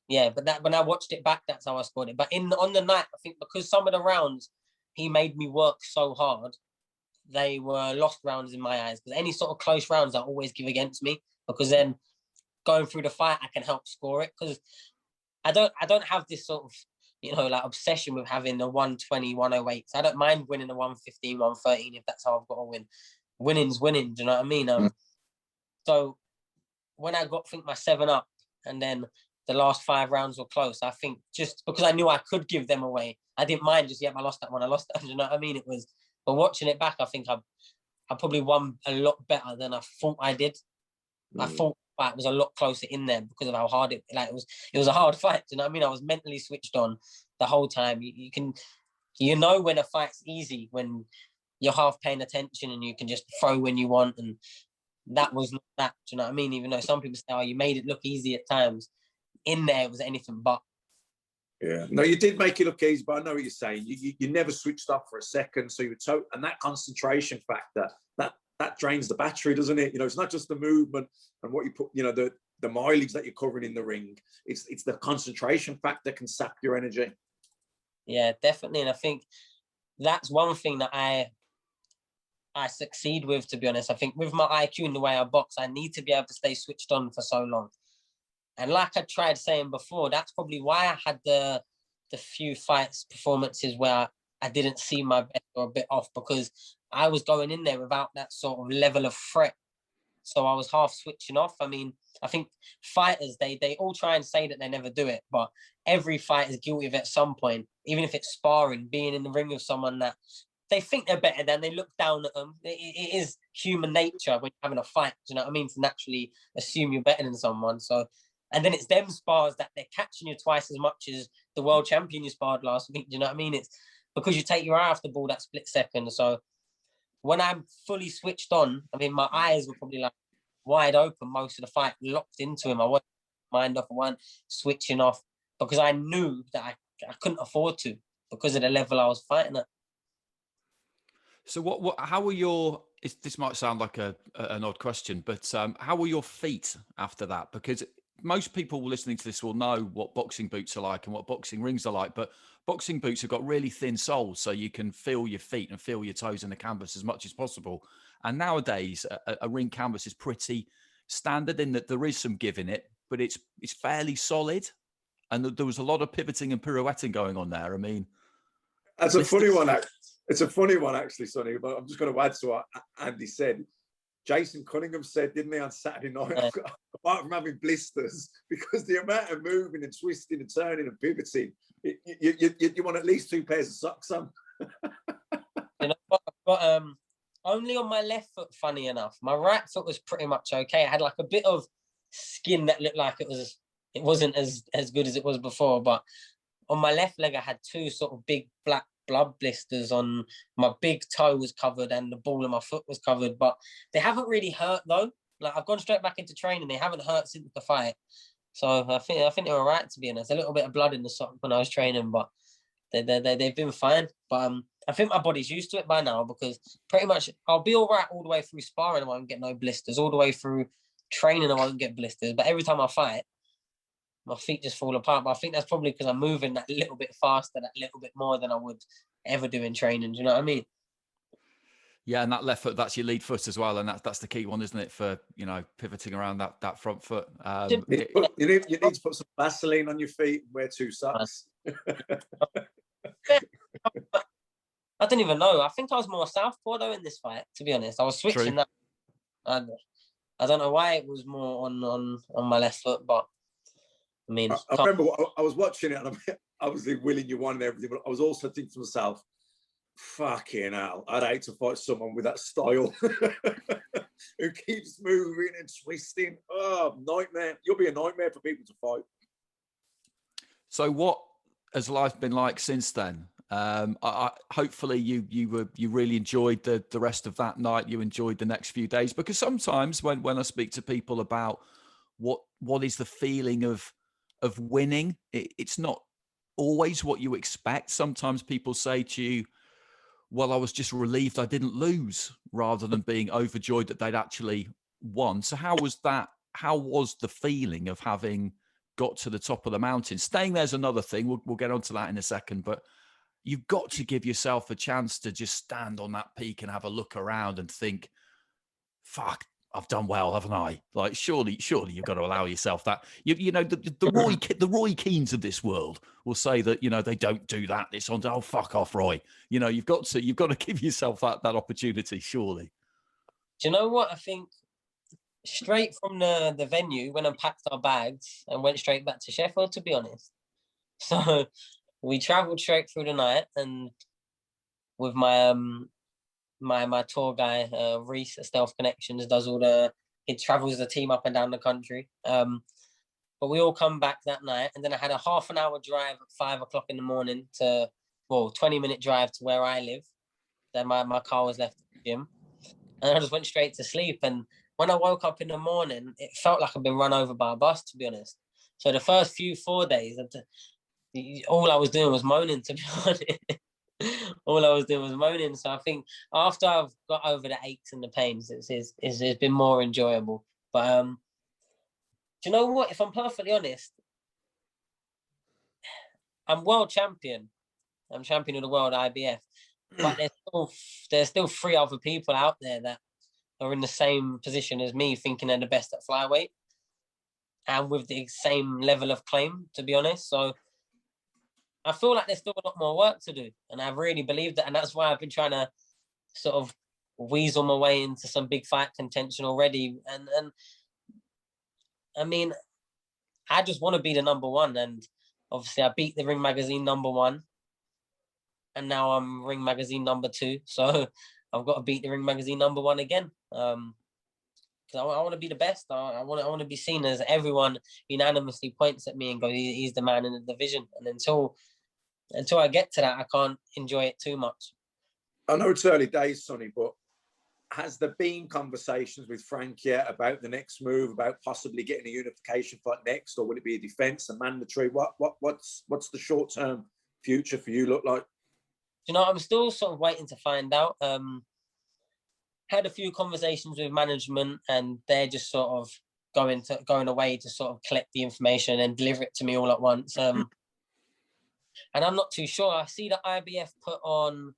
Yeah, but that when I watched it back, that's how I scored it. But on the night, I think because some of the rounds he made me work so hard, they were lost rounds in my eyes. Because any sort of close rounds, I always give against me. Because then going through the fight, I can help score it. Because I don't have this sort of, you know, like obsession with having the 120, 108. So I don't mind winning the 115, 113 if that's how I've got to win. Winning's winning. Do you know what I mean? So when I think my 7 up, and then the last 5 rounds were close, I think just because I knew I could give them away, I didn't mind just, I lost that one, I lost that. Do you know what I mean? It was, but watching it back, I think I probably won a lot better than I thought I did. I thought the fight was a lot closer in there because of how hard it was a hard fight. Do you know what I mean? I was mentally switched on the whole time. You know when a fight's easy, when you're half paying attention and you can just throw when you want, and that was not that. Do you know what I mean? Even though some people say, oh, you made it look easy at times, in there it was anything but. Yeah, no, you did make it look easy, but I know what you're saying. You never switched up for a second, so you were and that concentration factor that drains the battery, doesn't it? You know, it's not just the movement and what you put, you know, the mileage that you're covering in the ring. It's the concentration factor can sap your energy. Yeah, definitely, and I think that's one thing that I succeed with, to be honest. I think with my IQ and the way I box, I need to be able to stay switched on for so long. And like I tried saying before, that's probably why I had the few performances where I didn't see my best or a bit off, because I was going in there without that sort of level of threat. So I was half switching off. I mean, I think fighters, they all try and say that they never do it, but every fight is guilty of it at some point, even if it's sparring, being in the ring with someone that they think they're better than, they look down at them. It is human nature when you're having a fight, do you know what I mean? To naturally assume you're better than someone. So, and then it's them spars that they're catching you twice as much as the world champion you sparred last week. Do you know what I mean? It's because you take your eye off the ball that split second. So when I'm fully switched on, I mean, my eyes were probably like wide open most of the fight, locked into him. I wasn't mind off, I wasn't switching off, because I knew that I couldn't afford to, because of the level I was fighting at. So how were your, this might sound like an odd question, but how were your feet after that? Because most people listening to this will know what boxing boots are like and what boxing rings are like, but boxing boots have got really thin soles, so you can feel your feet and feel your toes in the canvas as much as possible. And nowadays, a ring canvas is pretty standard in that there is some give in it, but it's fairly solid. And there was a lot of pivoting and pirouetting going on there. I mean, that's a funny one. It's a funny one, actually, Sonny. But I'm just going to add to what Andy said. Jason Cunningham said, didn't he, on Saturday night, apart from having blisters, because the amount of moving and twisting and turning and pivoting, you want at least 2 pairs of socks on. You know, but only on my left foot, funny enough. My right foot was pretty much okay. I had like a bit of skin that looked like it wasn't as good as it was before. But on my left leg, I had 2 sort of big black blood blisters on my big toe was covered and the ball of my foot was covered, but they haven't really hurt though. Like I've gone straight back into training. They haven't hurt since the fight. So I think they're all right, to be honest. A little bit of blood in the sock when I was training, but they've been fine. But I think my body's used to it by now, because pretty much I'll be all right all the way through sparring. I won't get no blisters. All the way through training, I won't get blisters. But every time I fight, my feet just fall apart. But I think that's probably because I'm moving that little bit faster, that little bit more than I would ever do in training. Do you know what I mean? Yeah, and that left foot, that's your lead foot as well. And that's the key one, isn't it, for, pivoting around that front foot. You need to put some Vaseline on your feet and wear 2 socks. I don't even know. I think I was more southpaw though in this fight, to be honest. I was switching that. I don't know why it was more on my left foot, but I mean... I remember I was watching it, and I'm obviously willing you won and everything, but I was also thinking to myself, fucking hell, I'd hate to fight someone with that style who keeps moving and twisting. Oh, nightmare. You'll be a nightmare for people to fight. So what has life been like since then? Hopefully you really enjoyed the rest of that night. You enjoyed the next few days, because sometimes when I speak to people about what is the feeling of winning, it's not always what you expect. Sometimes people say to you, well, I was just relieved I didn't lose, rather than being overjoyed that they'd actually won. So how was that? How was the feeling of having got to the top of the mountain? Staying there's another thing. We'll get onto that in a second, but you've got to give yourself a chance to just stand on that peak and have a look around and think, fuck, I've done well, haven't I? Like, surely you've got to allow yourself that. The Roy Keanes of this world will say that, they don't do that. It's on, oh, fuck off, Roy. You've got to give yourself that opportunity, surely. Do you know what? I think straight from the venue, when I packed our bags and went straight back to Sheffield, to be honest. So we travelled straight through the night, and with my my tour guy, Reese at Stealth Connections, he travels the team up and down the country. But we all come back that night, and then I had a half an hour drive at 5 o'clock in the morning 20-minute drive to where I live. Then my car was left at the gym, and I just went straight to sleep. And when I woke up in the morning, it felt like I'd been run over by a bus, to be honest. So the first 4 days, all I was doing was moaning, to be honest. All I was doing was moaning. So I think after I've got over the aches and the pains, it's been more enjoyable. But do you know what? If I'm perfectly honest, I'm world champion. I'm champion of the world at IBF. But there's still 3 other people out there that are in the same position as me, thinking they're the best at flyweight, and with the same level of claim, to be honest. So I feel like there's still a lot more work to do, and I really believe that, and that's why I've been trying to sort of weasel my way into some big fight contention already. And I mean, I just want to be the number one, and obviously I beat the Ring Magazine number 1, and now I'm Ring Magazine number 2, so I've got to beat the Ring Magazine number 1 again. Because I want to be the best. I want to be seen as everyone unanimously points at me and goes, he's the man in the division. And until I get to that, I can't enjoy it too much. I know it's early days, Sonny, but has there been conversations with Frank yet about the next move, about possibly getting a unification fight next, or will it be a defence, a mandatory? What's the short-term future for you look like? You know, I'm still sort of waiting to find out. Had a few conversations with management, and they're just sort of going away to sort of collect the information and deliver it to me all at once. And I'm not too sure. I see that IBF put on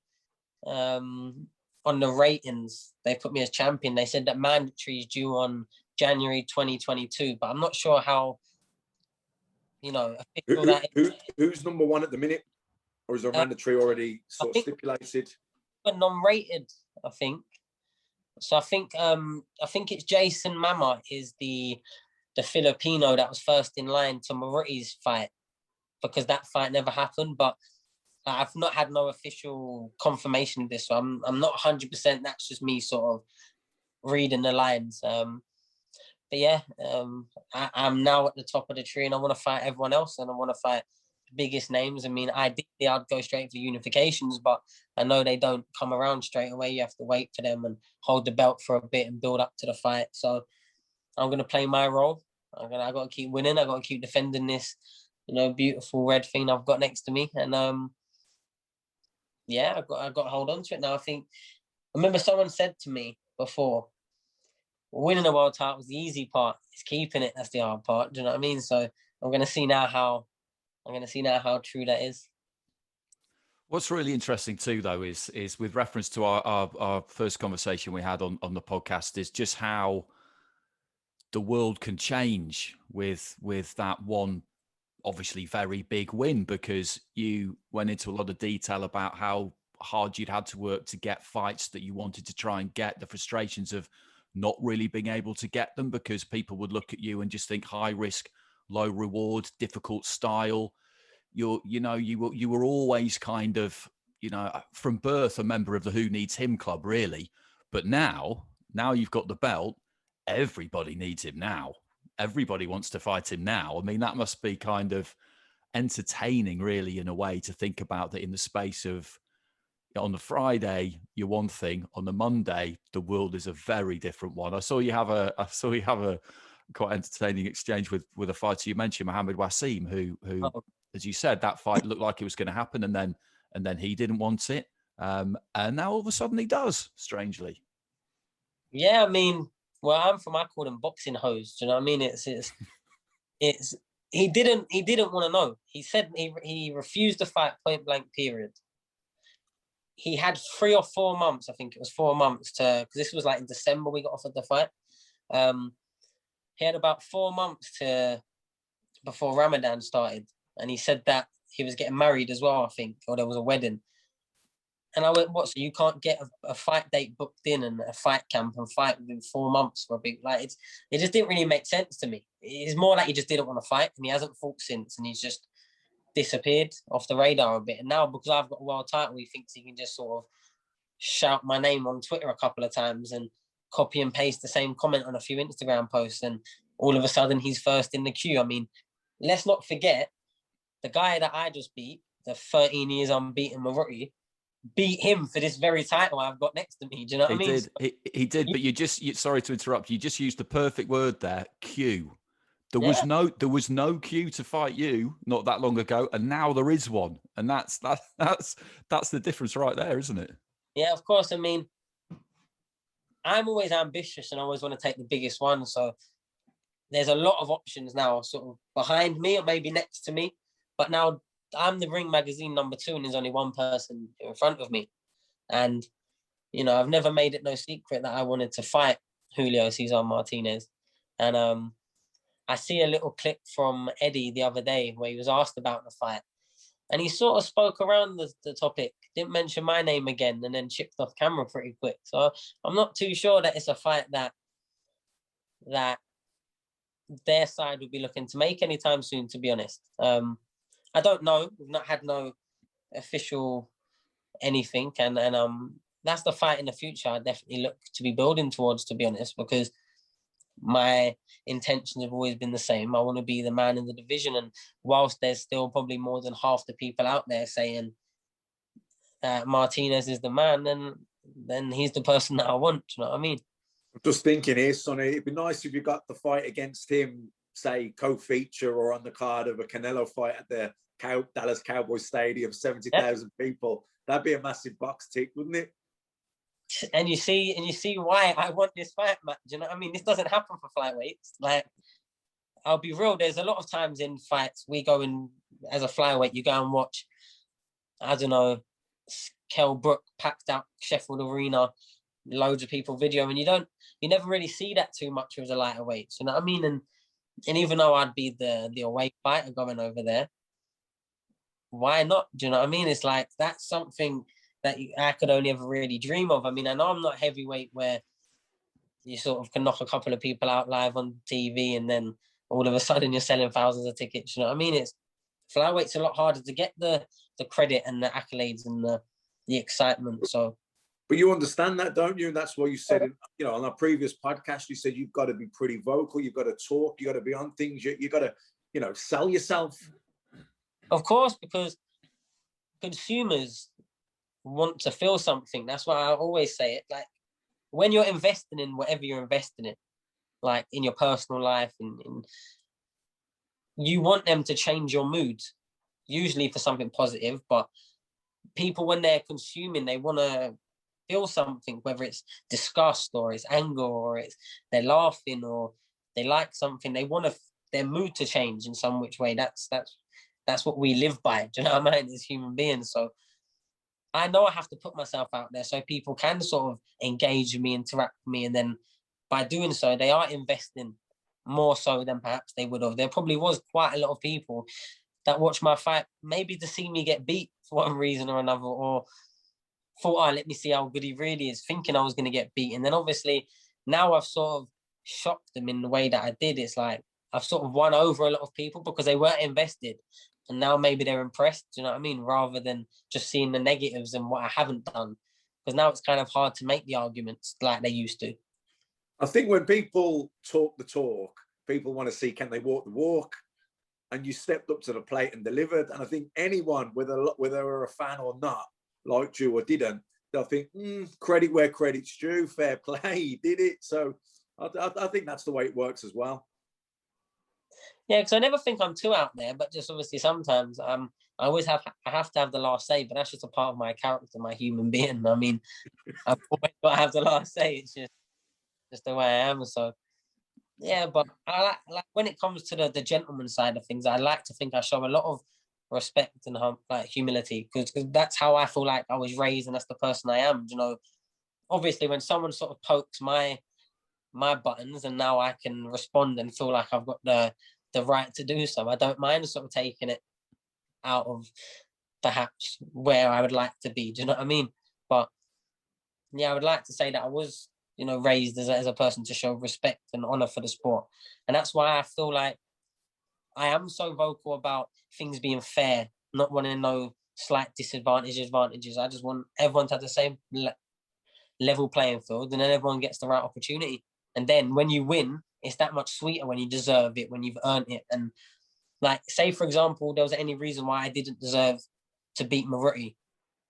the ratings, they put me as champion. They said that mandatory is due on January 2022, but I'm not sure how, official that is. Who's number 1 at the minute? Or is there mandatory already sort of stipulated? Non-rated, I think. So I think it's Jason Mama is the Filipino that was first in line to Moruti's fight, because that fight never happened. But I've not had no official confirmation of this, so I'm not 100%. That's just me sort of reading the lines. But yeah, I'm now at the top of the tree, and I want to fight everyone else, and I want to fight biggest names. I mean, ideally I'd go straight for unifications, but I know they don't come around straight away. You have to wait for them and hold the belt for a bit and build up to the fight. So I'm going to play my role. I got to keep winning. I got to keep defending this, beautiful red thing I've got next to me. And yeah, I got to hold on to it now. I remember someone said to me before, winning a world title was the easy part. It's keeping it that's the hard part. Do you know what I mean? So I'm going to see now how true that is. What's really interesting too, though, is with reference to our first conversation we had on the podcast, is just how the world can change with that one obviously very big win, because you went into a lot of detail about how hard you'd had to work to get fights that you wanted to try and get, the frustrations of not really being able to get them because people would look at you and just think high risk, low reward, difficult style. You were always kind of, from birth a member of the Who Needs Him club, really. But now you've got the belt, everybody needs him now. Everybody wants to fight him now. I mean, that must be kind of entertaining, really, in a way, to think about that in the space of, on the Friday, you're one thing. On the Monday, the world is a very different one. I saw you have a quite entertaining exchange with a fighter you mentioned, Mohammed Wasim, who, as you said, that fight looked like it was going to happen, and then he didn't want it, and now all of a sudden he does. Strangely, yeah. I mean, where I'm from, I call them boxing hoes. Do you know what I mean? It's he didn't want to know. He said he refused to fight point blank. Period. He had 3 or 4 months. I think it was 4 months because this was like in December we got offered the fight. He had about 4 months before Ramadan started, and he said that he was getting married as well, I think, or there was a wedding. And I went, what? So you can't get a fight date booked in and a fight camp and fight within 4 months for a big, it just didn't really make sense to me. It's more like he just didn't want to fight, and he hasn't fought since, and he's just disappeared off the radar a bit. And now, because I've got a world title, he thinks he can just sort of shout my name on Twitter a couple of times and copy and paste the same comment on a few Instagram posts, and all of a sudden he's first in the queue. I mean, let's not forget, the guy that I just beat, the 13 years unbeaten Moruti, beat him for this very title I've got next to me. Do you know what I mean? He did, but sorry to interrupt, you just used the perfect word there, queue. There was no queue to fight you not that long ago, and now there is one, and that's the difference right there, isn't it? Yeah, of course. I mean, I'm always ambitious and I always want to take the biggest one. So there's a lot of options now, sort of behind me or maybe next to me. But now I'm the Ring Magazine #2, and there's only one person in front of me. And I've never made it no secret that I wanted to fight Julio Cesar Martinez, and I see a little clip from Eddie the other day where he was asked about the fight, and he sort of spoke around the topic, didn't mention my name again, and then chipped off camera pretty quick. So I'm not too sure that it's a fight that their side would be looking to make anytime soon, to be honest. I don't know. We've not had no official anything, and that's the fight in the future I definitely look to be building towards, to be honest, because my intentions have always been the same. I want to be the man in the division, and whilst there's still probably more than half the people out there saying that Martinez is the man, then he's the person that I want. You know what I mean? I'm just thinking here, Sonny, it'd be nice if you got the fight against him, say, co-feature or on the card of a Canelo fight at the Dallas Cowboys Stadium, 70,000 people. That'd be a massive box tick, wouldn't it? And you see why I want this fight, Matt. Do you know what I mean? This doesn't happen for flyweights. Like, I'll be real, there's a lot of times in fights we go in as a flyweight, you go and watch, I don't know, Kell Brook packed out Sheffield Arena, loads of people video, and you never really see that too much with the lighter weights. You know what I mean? And even though I'd be the away fighter going over there, why not? Do you know what I mean? It's like, that's something that I could only ever really dream of. I mean, I know I'm not heavyweight where you sort of can knock a couple of people out live on TV and then all of a sudden you're selling thousands of tickets. You know what I mean? It's flyweight's a lot harder to get the credit and the accolades and the excitement. So, but you understand that, don't you? And that's why you said, on our previous podcast, you said you've got to be pretty vocal, you've got to talk, you got to be on things, you got to, sell yourself. Of course, because consumers want to feel something. That's why I always say it. Like, when you're investing in whatever you're investing in, like in your personal life, and you want them to change your mood, usually for something positive. But people, when they're consuming, they want to feel something, whether it's disgust or it's anger or it's they're laughing or they like something. They want their mood to change in some which way. That's what we live by. Do you know what I mean? As human beings. So I know I have to put myself out there so people can sort of engage with me, interact with me, and then by doing so, they are investing more so than perhaps they would have. There probably was quite a lot of people that watched my fight maybe to see me get beat for one reason or another, or thought, oh, let me see how good he really is, thinking I was going to get beat. And then obviously now I've sort of shocked them in the way that I did. It's like I've sort of won over a lot of people because they weren't invested. And now maybe they're impressed, do you know what I mean? Rather than just seeing the negatives and what I haven't done. Because now it's kind of hard to make the arguments like they used to. I think when people talk the talk, people want to see, can they walk the walk? And you stepped up to the plate and delivered. And I think anyone, whether they're a fan or not, liked you or didn't, they'll think, credit where credit's due, fair play, he did it. So I think that's the way it works as well. Yeah, because I never think I'm too out there, but just obviously sometimes I have to have the last say, but that's just a part of my character, my human being. I mean, I've always got to have the last say. It's just the way I am. So yeah, but I like when it comes to the gentleman side of things, I like to think I show a lot of respect and like humility, because that's how I feel like I was raised, and that's the person I am. You know, obviously when someone sort of pokes my buttons, and now I can respond and feel like I've got the right to do so, I don't mind sort of taking it out of perhaps where I would like to be. Do you know what I mean? But yeah, I would like to say that I was, you know, raised as a person to show respect and honor for the sport. And that's why I feel like I am so vocal about things being fair, not wanting no slight advantages. I just want everyone to have the same level playing field, and then everyone gets the right opportunity. And then when you win, it's that much sweeter when you deserve it, when you've earned it. And like, say, for example, there was any reason why I didn't deserve to beat Moruti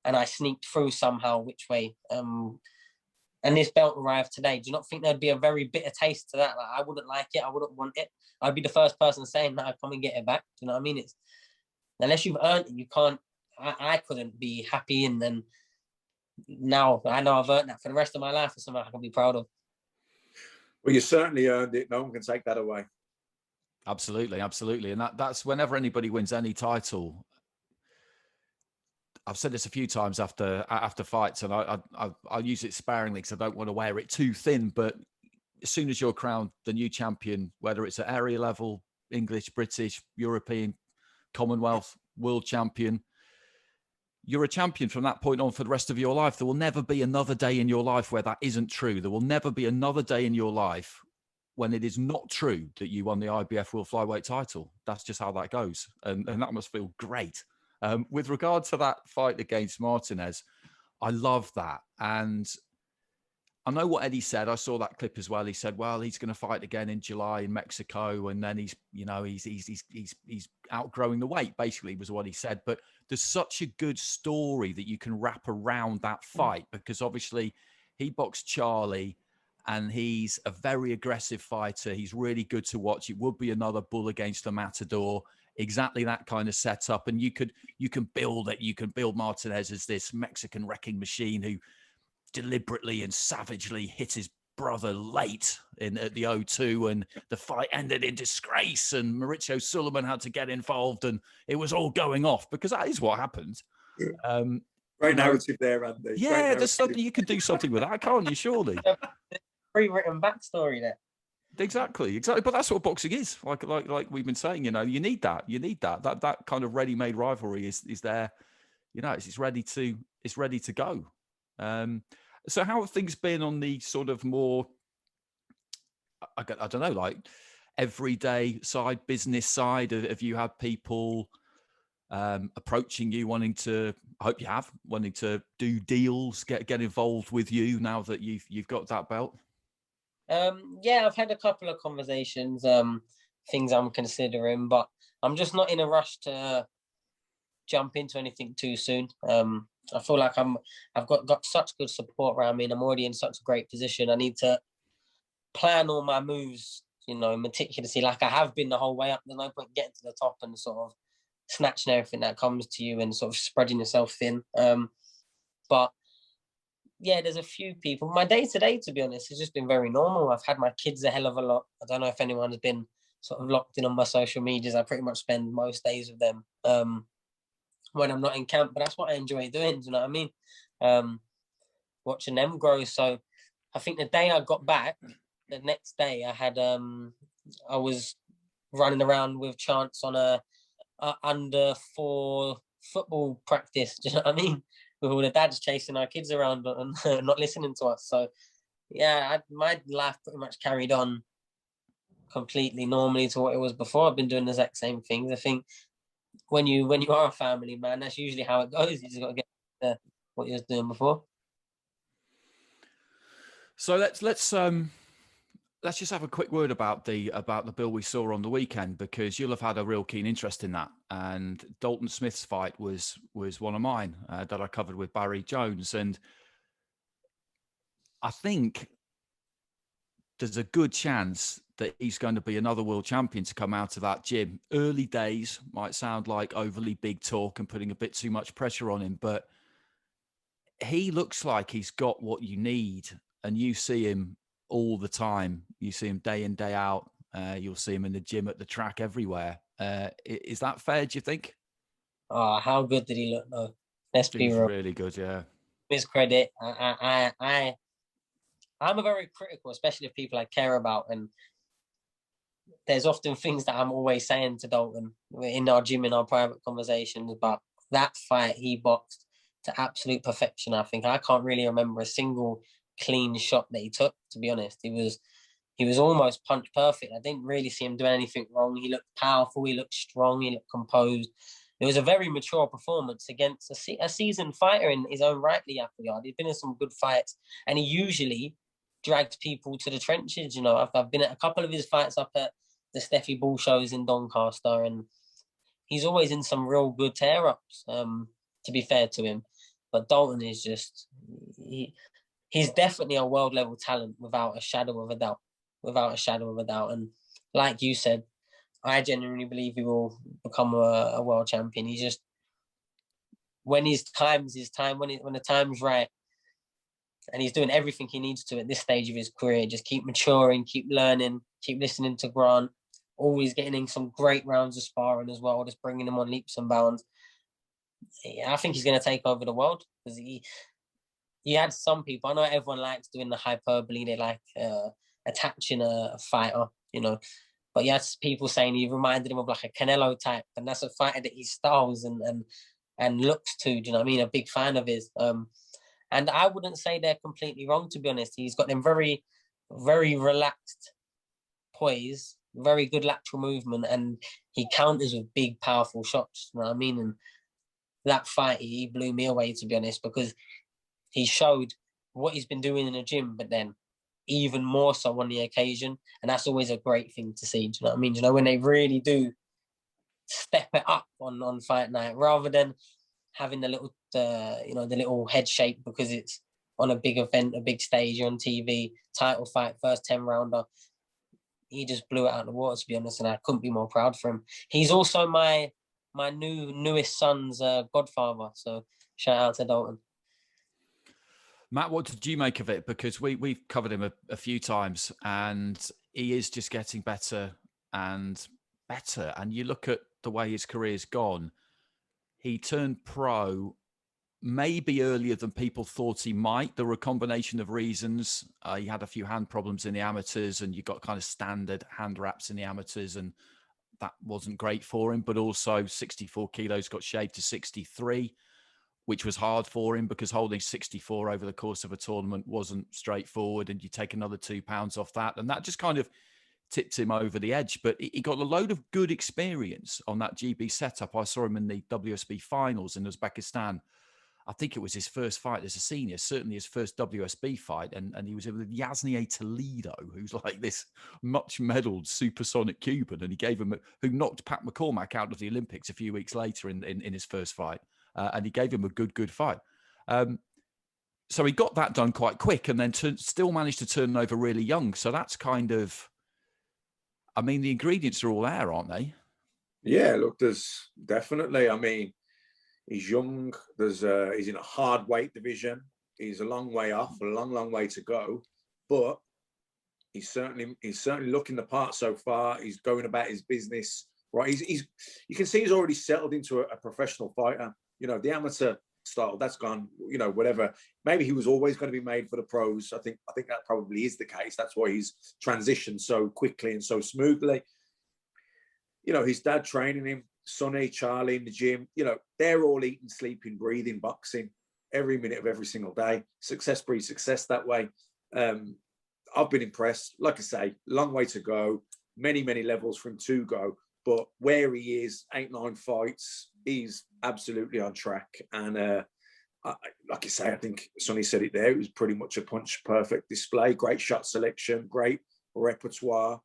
and I sneaked through somehow, which way, and this belt arrived today, do you not think there'd be a very bitter taste to that? Like, I wouldn't like it. I wouldn't want it. I'd be the first person saying, no, come and get it back. Do you know what I mean? It's, unless you've earned it, you can't, I couldn't be happy. And then now I know I've earned that for the rest of my life. It's something I can be proud of. Well, you certainly earned it. No one can take that away. Absolutely, absolutely. And that's whenever anybody wins any title. I've said this a few times after fights, and I'll use it sparingly because I don't want to wear it too thin. But as soon as you're crowned the new champion, whether it's at area level, English, British, European, Commonwealth, world champion, you're a champion from that point on for the rest of your life. There will never be another day in your life where that isn't true. There will never be another day in your life when it is not true that you won the IBF World Flyweight title. That's just how that goes. And that must feel great. With regard to that fight against Martinez, I love that. And I know what Eddie said. I saw that clip as well. He said, well, he's going to fight again in July in Mexico. And then he's outgrowing the weight, basically, was what he said. But there's such a good story that you can wrap around that fight, because obviously he boxed Charlie and he's a very aggressive fighter. He's really good to watch. It would be another bull against the matador. Exactly that kind of setup. And you can build it. You can build Martinez as this Mexican wrecking machine who deliberately and savagely hit his brother late at the O2, and the fight ended in disgrace, and Mauricio Suleiman had to get involved, and it was all going off, because that is what happened. Great narrative there, Andy. Yeah, there's something, you can do something with that, can't you, surely? Pre-written backstory there. Exactly. But that's what boxing is. Like we've been saying, you know, you need that. That kind of ready-made rivalry is there. You know, it's ready to go. So how have things been on the sort of more, I don't know, like everyday side, business side? Have you had people approaching you wanting to do deals, get involved with you now that you've got that belt? Yeah, I've had a couple of conversations, things I'm considering, but I'm just not in a rush to jump into anything too soon. I feel like I've got such good support around me, and I'm already in such a great position. I need to plan all my moves, you know, meticulously, like I have been the whole way up. There's no point getting to the top and sort of snatching everything that comes to you and sort of spreading yourself thin. But yeah, there's a few people. My day-to-day, to be honest, has just been very normal. I've had my kids a hell of a lot. I don't know if anyone has been sort of locked in on my social medias. I pretty much spend most days with them when I'm not in camp, but that's what I enjoy doing. Do you know what I mean? Watching them grow. So I think the day I got back, the next day I was running around with Chance on a under 4 football practice. Do you know what I mean? With all the dads chasing our kids around and not listening to us. So yeah, my life pretty much carried on completely normally to what it was before. I've been doing the exact same things. I think when you are a family man, that's usually how it goes. You just got to get to what you was doing before. So let's just have a quick word about the bill we saw on the weekend, because you'll have had a real keen interest in that. And Dalton Smith's fight was one of mine that I covered with Barry Jones, and I think there's a good chance that he's going to be another world champion to come out of that gym. Early days might sound like overly big talk and putting a bit too much pressure on him, but he looks like he's got what you need, and you see him all the time. You see him day in, day out. You'll see him in the gym, at the track, everywhere. Is that fair, do you think? Oh, how good did he look, though? Let's be real. Really good, yeah. His credit. I'm a very critical, especially of people I care about, and there's often things that I'm always saying to Dalton in our gym, in our private conversations, but that fight he boxed to absolute perfection. I think I can't really remember a single clean shot that he took, to be honest. He was almost punch perfect. I didn't really see him doing anything wrong. He looked powerful, he looked strong, he looked composed. It was a very mature performance against a seasoned fighter in his own rightly, Appleyard. He's been in some good fights, and he usually drags people to the trenches. You know, I've been at a couple of his fights up at the Steffi Ball shows in Doncaster, and he's always in some real good tear-ups, to be fair to him. But Dalton is just, he's definitely a world-level talent without a shadow of a doubt. Without a shadow of a doubt. And like you said, I genuinely believe he will become a world champion. He just, when his time's his time, when the time's right, and he's doing everything he needs to at this stage of his career, just keep maturing, keep learning, keep listening to Grant, always getting in some great rounds of sparring as well, just bringing him on leaps and bounds. Yeah, I think he's going to take over the world, because he had some people, I know everyone likes doing the hyperbole, they like attaching a fighter, you know, but you had people saying he reminded him of like a Canelo type, and that's a fighter that he styles and looks to, do you know what I mean? A big fan of his. And I wouldn't say they're completely wrong, to be honest. He's got them very, very relaxed poise, very good lateral movement, and he counters with big, powerful shots, you know what I mean? And that fight, he blew me away, to be honest, because he showed what he's been doing in the gym, but then even more so on the occasion. And that's always a great thing to see. Do you know what I mean? Do you know, when they really do step it up on fight night, rather than having the little, the little head shake because it's on a big event, a big stage, on TV, title fight, first 10 rounder. He just blew it out of the water, to be honest, and I couldn't be more proud for him. He's also my newest son's godfather, so shout out to Dalton. Matt, what did you make of it? Because we've covered him a few times, and he is just getting better and better. And you look at the way his career's gone. He turned pro maybe earlier than people thought he might. There were a combination of reasons. He had a few hand problems in the amateurs, and you got kind of standard hand wraps in the amateurs, and that wasn't great for him. But also 64 kilos got shaved to 63, which was hard for him, because holding 64 over the course of a tournament wasn't straightforward, and you take another 2 pounds off that. And that just kind of tipped him over the edge. But he got a load of good experience on that GB setup. I saw him in the WSB finals in Uzbekistan, I think it was his first fight as a senior, certainly his first WSB fight. And he was with Yasnier Toledo, who's like this much medaled supersonic Cuban. And he gave him, who knocked Pat McCormack out of the Olympics a few weeks later in his first fight. And he gave him a good fight. So he got that done quite quick, and then still managed to turn over really young. So that's kind of, I mean, the ingredients are all there, aren't they? Yeah, look, there's definitely, I mean, he's young. He's in a hard weight division. He's a long way off, a long way to go. But he's certainly looking the part so far. He's going about his business right. You can see he's already settled into a professional fighter. You know, the amateur style, that's gone. You know, whatever. Maybe he was always going to be made for the pros. I think that probably is the case. That's why he's transitioned so quickly and so smoothly. You know, his dad training him, Sonny, Charlie in the gym, you know, they're all eating, sleeping, breathing, boxing every minute of every single day. Success breeds success that way. I've been impressed. Like I say, long way to go, many levels for him to go. But where he is, 8-9 fights, he's absolutely on track. And like I say, I think Sonny said it there. It was pretty much a punch perfect display. Great shot selection, great repertoire,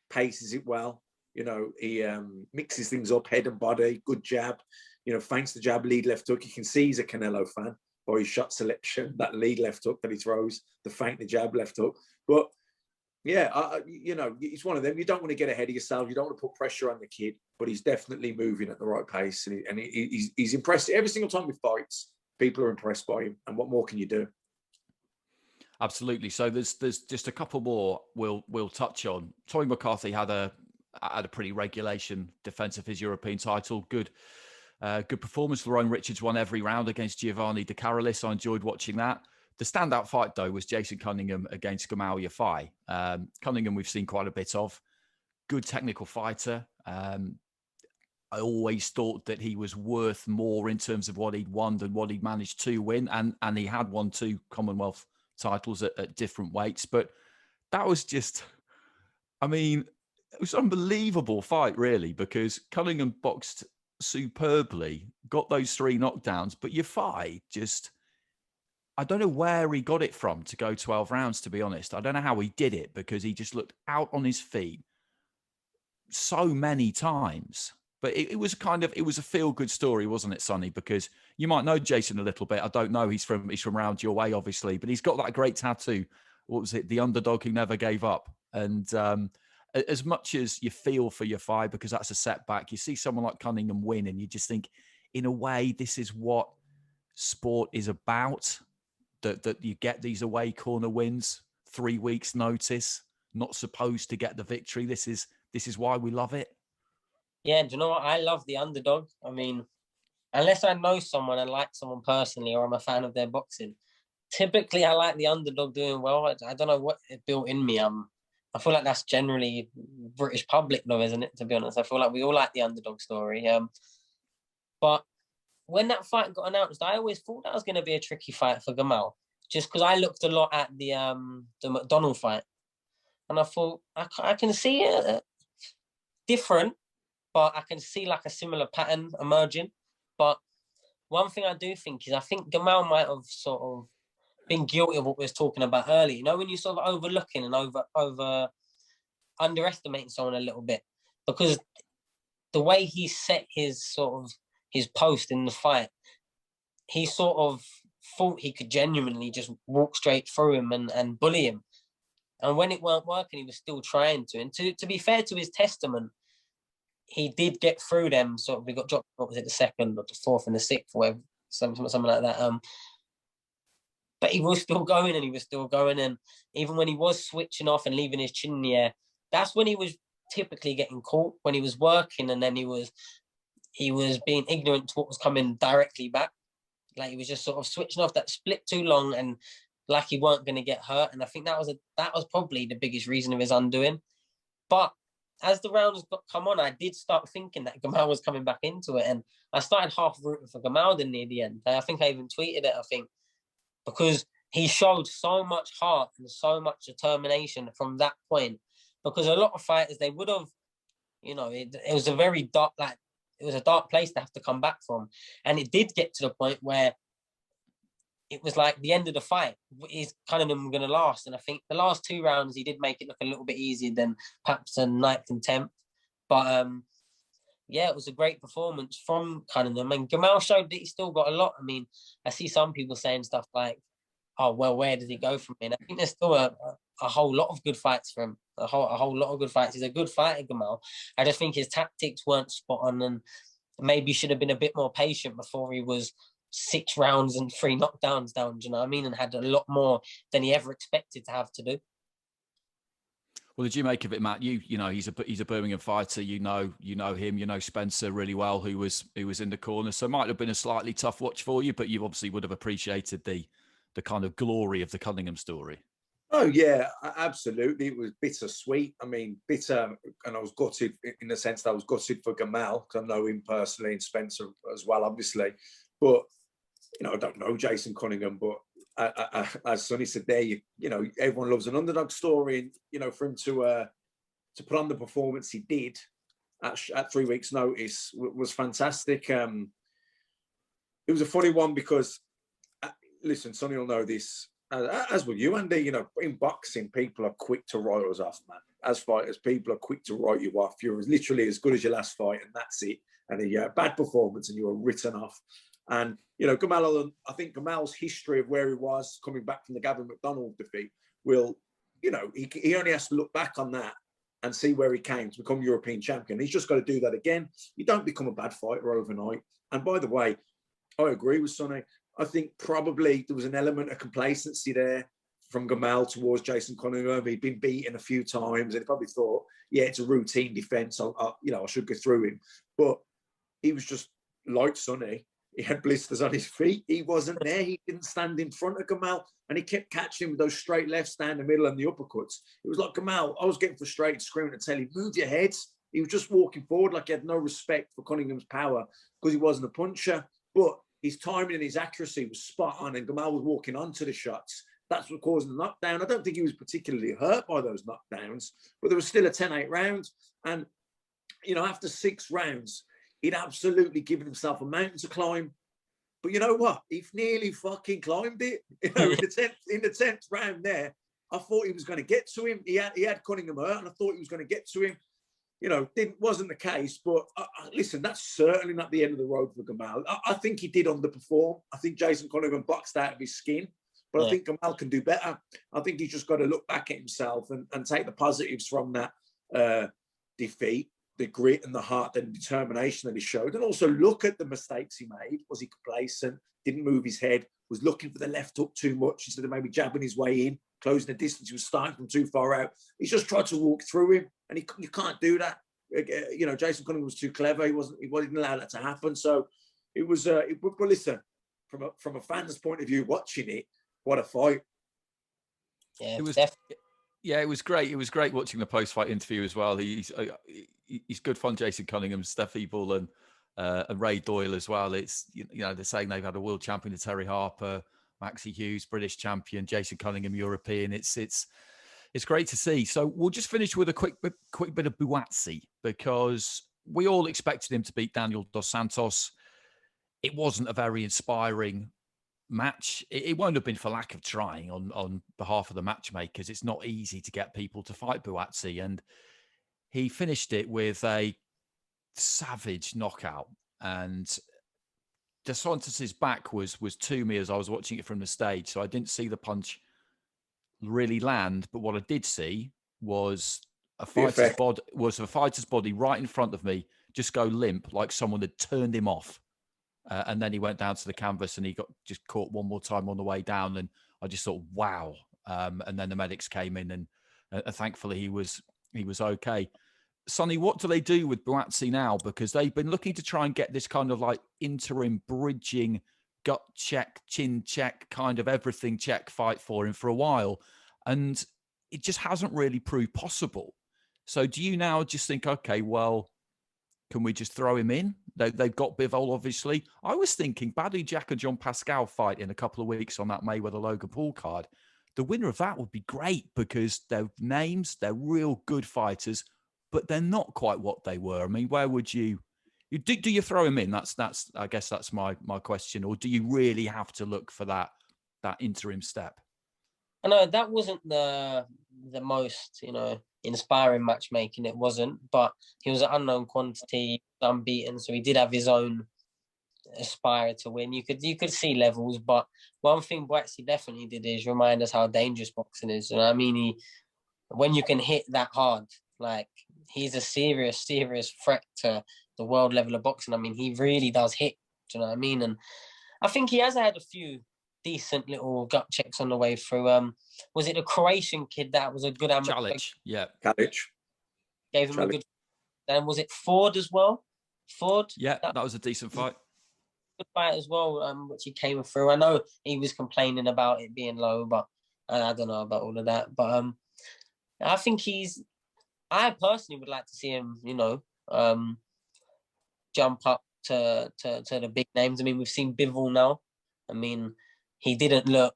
paces it well. You know, he mixes things up, head and body, good jab. You know, feints the jab, lead left hook. You can see he's a Canelo fan by his shot selection, that lead left hook that he throws, the feint the jab left hook. But yeah, you know, it's one of them. You don't want to get ahead of yourself. You don't want to put pressure on the kid, but he's definitely moving at the right pace. And he's impressed. Every single time he fights, people are impressed by him. And what more can you do? Absolutely. So there's just a couple more we'll touch on. Tommy McCarthy had a pretty regulation defense of his European title. Good performance. Lerone Richards won every round against Giovanni De Carolis. I enjoyed watching that. The standout fight, though, was Jason Cunningham against Gamal Yafai. Cunningham we've seen quite a bit of. Good technical fighter. I always thought that he was worth more in terms of what he'd won than what he'd managed to win. And he had won 2 Commonwealth titles at different weights. But that was just, I mean, it was an unbelievable fight, really, because Cunningham boxed superbly, got those 3 knockdowns, but Yafai just, I don't know where he got it from to go 12 rounds, to be honest. I don't know how he did it, because he just looked out on his feet so many times. But it was a feel-good story, wasn't it, Sonny? Because you might know Jason a little bit. I don't know. He's from round your way, obviously, but he's got that great tattoo. What was it? The underdog who never gave up. And as much as you feel for Yafai, because that's a setback, you see someone like Cunningham win, and you just think, in a way, this is what sport is about. That you get these away corner wins, 3 weeks notice, not supposed to get the victory. This is why we love it. Yeah, do you know what? I love the underdog. I mean, unless I know someone and like someone personally, or I'm a fan of their boxing, typically I like the underdog doing well. I don't know what it built in me. I feel like that's generally British public though, isn't it? To be honest, I feel like we all like the underdog story. But when that fight got announced, I always thought that was going to be a tricky fight for Gamal, just because I looked a lot at the McDonald fight, and I thought I can see it different, but I can see like a similar pattern emerging. But one thing I do think is I think Gamal might have sort of been guilty of what we was talking about earlier. You know, when you sort of overlooking and over underestimating someone a little bit, because the way he set his sort of his post in the fight, he sort of thought he could genuinely just walk straight through him and bully him. And when it weren't working, he was still trying to. And to be fair to his testament, he did get through them. Sort of, we got dropped, what was it, the 2nd or the 4th and the 6th, or whatever, something like that. But he was still going, and he was still going. And even when he was switching off and leaving his chin in the air, that's when he was typically getting caught, when he was working, and then he was being ignorant to what was coming directly back. Like he was just sort of switching off that split too long, and like he weren't going to get hurt. And I think that was probably the biggest reason of his undoing. But as the rounds come on, I did start thinking that Gamal was coming back into it, and I started half rooting for Gamal near the end. I think I even tweeted it, because he showed so much heart and so much determination from that point. Because a lot of fighters, they would have, you know, it was a very dark, like, was a dark place to have to come back from. And it did get to the point where it was like the end of the fight. Is Cunningham going to last? And I think the last 2 rounds, he did make it look a little bit easier than perhaps a 9th and 10th. But yeah, it was a great performance from Cunningham. And Gamal showed that he still got a lot. I mean, I see some people saying stuff like, oh, well, where does he go from here? And I think there's still a whole lot of good fights for him. A whole lot of good fights. He's a good fighter, Gamal. I just think his tactics weren't spot on, and maybe should have been a bit more patient before he was 6 rounds and 3 knockdowns down, do you know what I mean? And had a lot more than he ever expected to have to do. Well, did you make of it, Matt? You know, he's a Birmingham fighter. You know him. You know Spencer really well, who was in the corner. So it might have been a slightly tough watch for you, but you obviously would have appreciated the kind of glory of the Cunningham story. Oh yeah, absolutely. It was bittersweet. I mean, bitter, and I was gutted in the sense that I was gutted for Gamal, because I know him personally, and Spencer as well, obviously. But you know, I don't know Jason Cunningham, but as Sonny said there, you know, everyone loves an underdog story, and you know, for him to put on the performance he did at 3 weeks' notice was fantastic. It was a funny one because, listen, Sonny will know this, as will you, Andy. You know, in boxing, people are quick to write us off, man. As fighters, people are quick to write you off. You're literally as good as your last fight, and that's it. And a bad performance, and you are written off. And, you know, Gamal, I think Gamal's history of where he was coming back from the Gavin McDonald defeat will, you know, he only has to look back on that and see where he came to become European champion. He's just got to do that again. You don't become a bad fighter overnight. And by the way, I agree with Sonny. I think probably there was an element of complacency there from Gamal towards Jason Cunningham. He'd been beaten a few times, and he probably thought, yeah, it's a routine defense. I should go through him. But he was just like Sonny. He had blisters on his feet. He wasn't there. He didn't stand in front of Gamal, and he kept catching him with those straight lefts down the middle and the uppercuts. It was like Gamal. I was getting frustrated, screaming to tell him, move your heads. He was just walking forward like he had no respect for Cunningham's power because he wasn't a puncher. But his timing and his accuracy was spot on, and Gamal was walking onto the shots. That's what caused the knockdown. I don't think he was particularly hurt by those knockdowns, but there was still a 10-8 round. And, you know, after 6 rounds, he'd absolutely given himself a mountain to climb. But you know what? He nearly fucking climbed it. You know, in the 10th round there, I thought he was going to get to him. He had Cunningham hurt, and I thought he was going to get to him. You know, wasn't the case. But listen, that's certainly not the end of the road for Gamal. I think he did underperform. I think Jason Cunningham boxed out of his skin. But I think Gamal can do better. I think he's just got to look back at himself and take the positives from that defeat, the grit and the heart and determination that he showed, and also look at the mistakes he made. Was he complacent? Didn't move his head? Was looking for the left hook too much instead of maybe jabbing his way in, closing the distance? He was starting from too far out. He's just tried to walk through him, and you can't do that. You know, Jason Cunningham was too clever. He didn't allow that to happen. So it was. But listen, from a fan's point of view, watching it, what a fight! Yeah, it was. Yeah, it was great. It was great watching the post-fight interview as well. He's good fun, Jason Cunningham, Steph Ebel, and Ray Doyle as well. It's, you know, they're saying they've had a world champion, Terry Harper, Maxie Hughes, British champion, Jason Cunningham, European. It's great to see. So we'll just finish with a quick bit of Buatsi, because we all expected him to beat Daniel Dos Santos. It wasn't a very inspiring match. It won't have been for lack of trying on behalf of the matchmakers. It's not easy to get people to fight Buatsi, and he finished it with a savage knockout. And Dos Santos's back was to me as I was watching it from the stage, so I didn't see the punch really land. But what I did see was a fighter's body right in front of me just go limp, like someone had turned him off. And then he went down to the canvas and he got just caught one more time on the way down. And I just thought, wow. And then the medics came in, and thankfully he was okay. Sonny, what do they do with Buatsi now? Because they've been looking to try and get this kind of like interim bridging gut check, chin check, kind of everything check fight for him for a while. And it just hasn't really proved possible. So do you now just think, okay, well, can we just throw him in? They've got Bivol, obviously. I was thinking Badou Jack and John Pascal fight in a couple of weeks on that Mayweather-Logan Paul card. The winner of that would be great, because they're names, they're real good fighters, but they're not quite what they were. I mean, where would you Do you throw him in? That's I guess that's my question. Or do you really have to look for that interim step? I know that wasn't the most, inspiring matchmaking. It wasn't, but he was an unknown quantity, unbeaten, so he did have his own aspire to win. You could see levels, but one thing Boatsy definitely did is remind us how dangerous boxing is. You know what I mean? When you can hit that hard, like he's a serious threat to the world level of boxing. I mean, he really does hit. Do you know what I mean? And I think he has had a few decent little gut checks on the way through. Was it the Croatian kid that was a good amateur? Challenge, yeah. Challenge. Gave him a good. And was it Ford as well? Ford? Yeah, that was a decent fight. Good fight as well, which he came through. I know he was complaining about it being low, but I don't know about all of that. But I think I personally would like to see him, jump up to the big names. I mean, we've seen Bivol now. I mean, he didn't look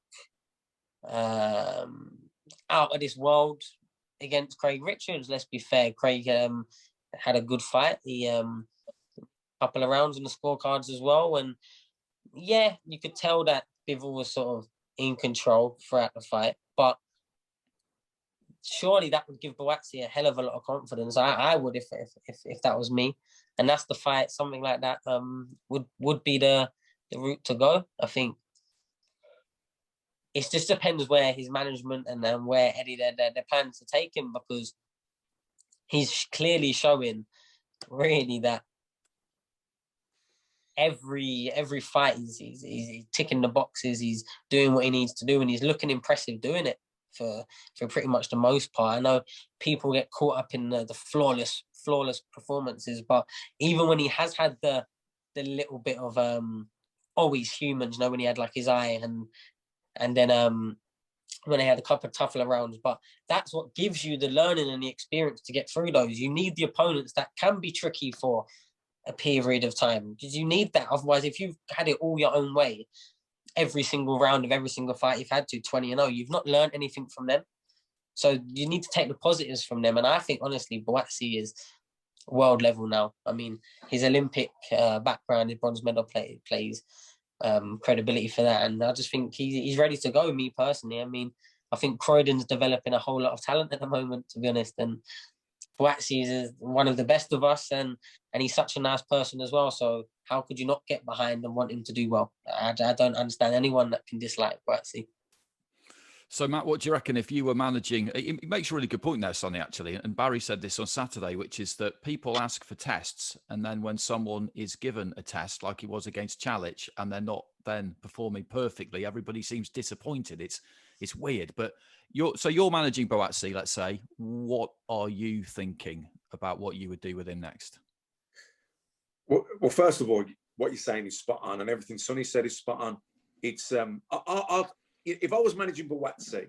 out of this world against Craig Richards. Let's be fair. Craig had a good fight. He couple of rounds on the scorecards as well. And yeah, you could tell that Bivol was sort of in control throughout the fight. But surely that would give Boatsy a hell of a lot of confidence. I would if that was me. And that's the fight. Something like that would be the route to go. I think it just depends where his management and then where Eddie they're planning to take him, because he's clearly showing really that every fight he's ticking the boxes, he's doing what he needs to do, and he's looking impressive doing it for pretty much the most part. I know people get caught up in the flawless performances, but even when he has had the little bit of he's human, when he had like his eye and then when they had a couple of tougher rounds, but that's what gives you the learning and the experience to get through those. You need the opponents that can be tricky for a period of time, because you need that. Otherwise, if you've had it all your own way, every single round of every single fight you've had to 20-0, you've not learned anything from them. So you need to take the positives from them. And I think, honestly, Boatsy is world level now. I mean, his Olympic background, his bronze medal plays credibility for that. And I just think he's ready to go, me personally. I mean, I think Croydon's developing a whole lot of talent at the moment, to be honest. And Boatsy is one of the best of us, and he's such a nice person as well. So how could you not get behind and want him to do well? I don't understand anyone that can dislike Boatsy. So, Matt, what do you reckon if you were managing? It makes a really good point there, Sonny, actually. And Barry said this on Saturday, which is that people ask for tests. And then when someone is given a test, like he was against Chalic, and they're not then performing perfectly, everybody seems disappointed. It's weird. But you're managing Boatsy, let's say. What are you thinking about what you would do with him next? Well, first of all, what you're saying is spot on, and everything Sonny said is spot on. It's if I was managing Boatsy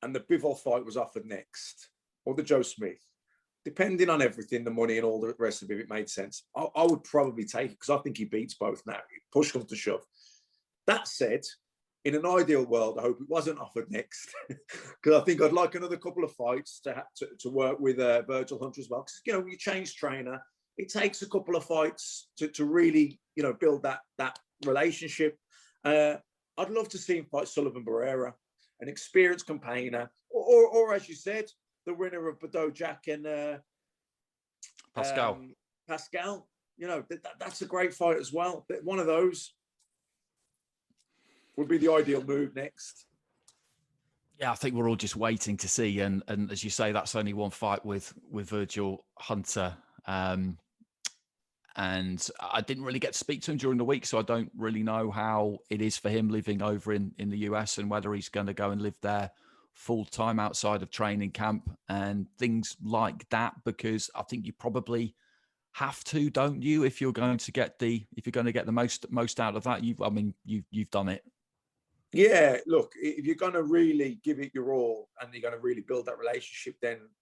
and the Bivol fight was offered next, or the Joe Smith, depending on everything, the money and all the rest of it, it made sense. I would probably take it, because I think he beats both now. Push comes to shove. That said, in an ideal world, I hope it wasn't offered next, because I think I'd like another couple of fights to work with Virgil Hunter as well. Because you change trainer, it takes a couple of fights to really build that relationship. I'd love to see him fight Sullivan Barrera, an experienced campaigner, or as you said, the winner of Bordeaux Jack and Pascal. Pascal, that's a great fight as well. One of those would be the ideal move next. Yeah, I think we're all just waiting to see. And as you say, that's only one fight with Virgil Hunter. And I didn't really get to speak to him during the week, so I don't really know how it is for him living over in the US, and whether he's going to go and live there full time outside of training camp and things like that, because I think you probably have to, don't you, if you're going to get the most out of that. You've done it. Yeah, look, if you're going to really give it your all and you're going to really build that relationship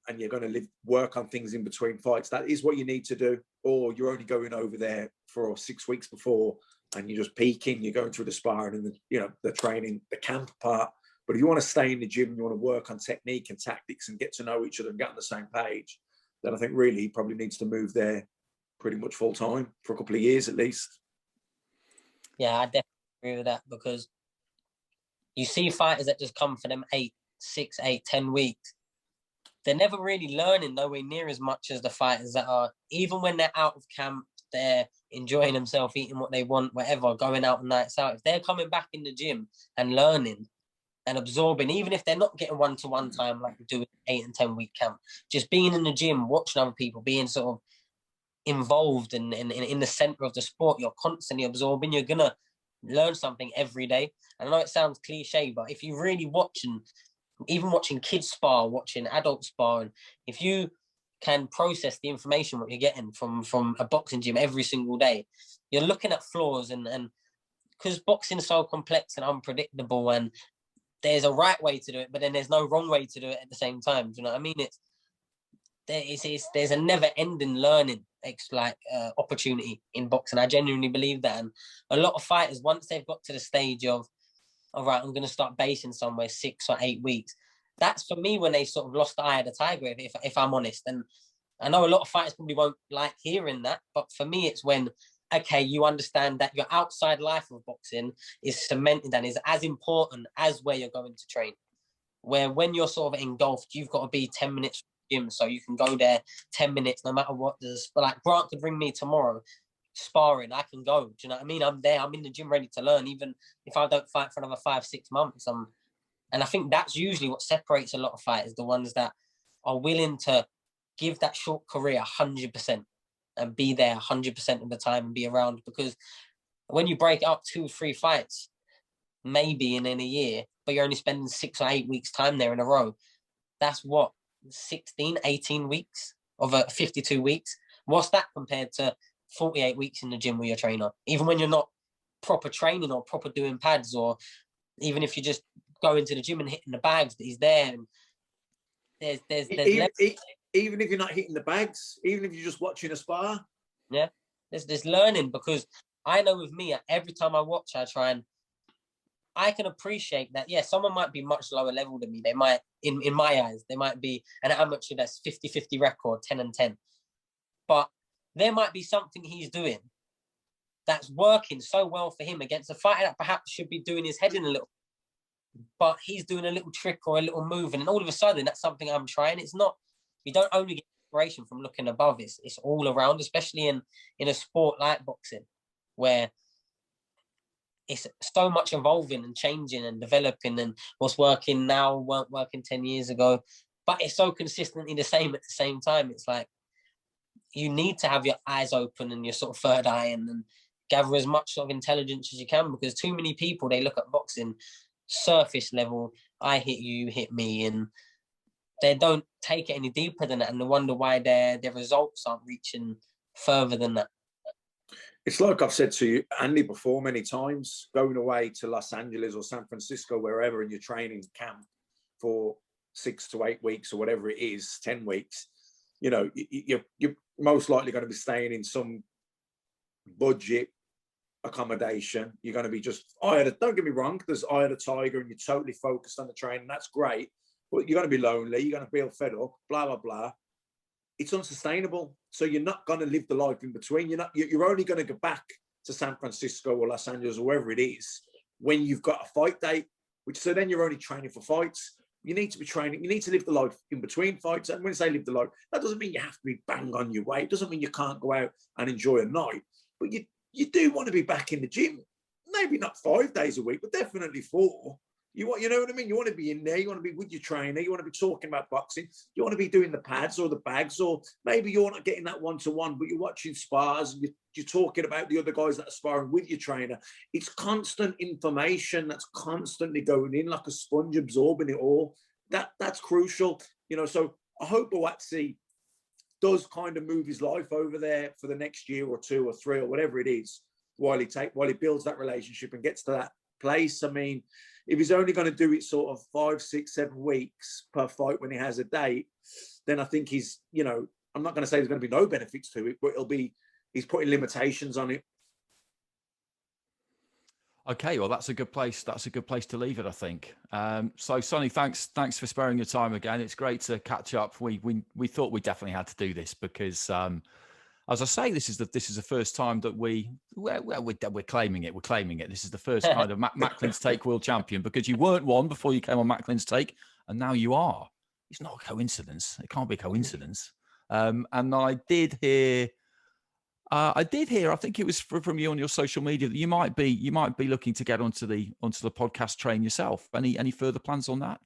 and you're going to work on things in between fights, that is what you need to do. Or you're only going over there for 6 weeks before and you're just peaking, you're going through the sparring and the training, the camp part. But if you want to stay in the gym and you want to work on technique and tactics and get to know each other and get on the same page, then I think really he probably needs to move there pretty much full time for a couple of years at least. Yeah, I definitely agree with that, because you see fighters that just come for them 6, 8, 10 weeks. They're never really learning nowhere near as much as the fighters that are, even when they're out of camp, they're enjoying themselves, eating what they want, whatever, going out on nights out. If they're coming back in the gym and learning and absorbing, even if they're not getting one-to-one time like we do in 8 and 10 week camp, just being in the gym, watching other people, being sort of involved in the center of the sport, you're constantly absorbing, you're gonna learn something every day. And I know it sounds cliche, but if you really even watching kids spar, watching adults spar, and if you can process the information what you're getting from a boxing gym every single day, you're looking at flaws, and because boxing is so complex and unpredictable, and there's a right way to do it, but then there's no wrong way to do it at the same time. Do you know what I mean? There's a never-ending learning opportunity in boxing. I genuinely believe that, and a lot of fighters, once they've got to the stage of, all right, I'm going to start basing somewhere 6 or 8 weeks, that's for me when they sort of lost the eye of the tiger, if I'm honest. And I know a lot of fighters probably won't like hearing that, but for me, it's when, okay, you understand that your outside life of boxing is cemented and is as important as where you're going to train. Where when you're sort of engulfed, you've got to be 10 minutes from the gym, so you can go there 10 minutes, no matter what. Like Grant could ring me tomorrow, sparring, I can go. Do you know what I mean? I'm there, I'm in the gym ready to learn, even if I don't fight for another 5-6 months. And I think that's usually what separates a lot of fighters, the ones that are willing to give that short career 100% and be there 100% of the time and be around. Because when you break up 2-3 fights, maybe in a year, but you're only spending 6 or 8 weeks time there in a row, that's what, 16, 18 weeks of 52 weeks. What's that compared to 48 weeks in the gym with your trainer? Even when you're not proper training or proper doing pads, or even if you just go into the gym and hitting the bags, that he's there. And there's even if you're not hitting the bags, even if you're just watching a spar. Yeah, there's learning, because I know with me, every time I watch, I can appreciate that, yeah, someone might be much lower level than me. They might, in my eyes, they might be an amateur that's 50-50 record, 10 and 10. But there might be something he's doing that's working so well for him against a fighter that perhaps should be doing his head in a little, but he's doing a little trick or a little move, and then all of a sudden that's something I'm trying. It's not, you don't only get inspiration from looking above, it's all around, especially in a sport like boxing, where it's so much evolving and changing and developing, and what's working now weren't working 10 years ago, but it's so consistently the same at the same time. It's like, you need to have your eyes open and your sort of third eye, and gather as much sort of intelligence as you can, because too many people, they look at boxing surface level, I hit you, you hit me, and they don't take it any deeper than that, and they wonder why their results aren't reaching further than that. It's like I've said to you, Andy, before many times, going away to Los Angeles or San Francisco, wherever, and you're training camp for 6 to 8 weeks or whatever it is, 10 weeks, you know, you're most likely going to be staying in some budget accommodation. You're going to be just, don't get me wrong, there's eye of the tiger and you're totally focused on the training. That's great. But you're going to be lonely. You're going to feel fed up, blah, blah, blah. It's unsustainable. So you're not going to live the life in between. You're only going to go back to San Francisco or Los Angeles or wherever it is when you've got a fight date, so then you're only training for fights. You need to be training. You need to live the life in between fights. And when I say live the life, that doesn't mean you have to be bang on your way. It doesn't mean you can't go out and enjoy a night. But you do want to be back in the gym. Maybe not 5 days a week, but definitely 4. You know what I mean? You want to be in there. You want to be with your trainer. You want to be talking about boxing. You want to be doing the pads or the bags, or maybe you're not getting that one-to-one, but you're watching spars and you're talking about the other guys that are sparring with your trainer. It's constant information that's constantly going in like a sponge, absorbing it all. That's crucial, you know. So I hope Buatsi does kind of move his life over there for the next year or 2 or 3 or whatever it is, while he builds that relationship and gets to that place. I mean, if he's only going to do it sort of 5, 6, 7 weeks per fight when he has a date, then I think he's, you know, I'm not going to say there's going to be no benefits to it, but he's putting limitations on it. Okay, well, that's a good place. That's a good place to leave it, I think. So, Sonny, thanks for sparing your time again. It's great to catch up. We thought we definitely had to do this because as I say, this is the first time that we're claiming it. We're claiming it. This is the first kind of Macklin's Take world champion, because you weren't one before you came on Macklin's Take, and now you are. It's not a coincidence. It can't be a coincidence. And I did hear. I think it was from you on your social media that you might be looking to get onto the podcast train yourself. Any further plans on that?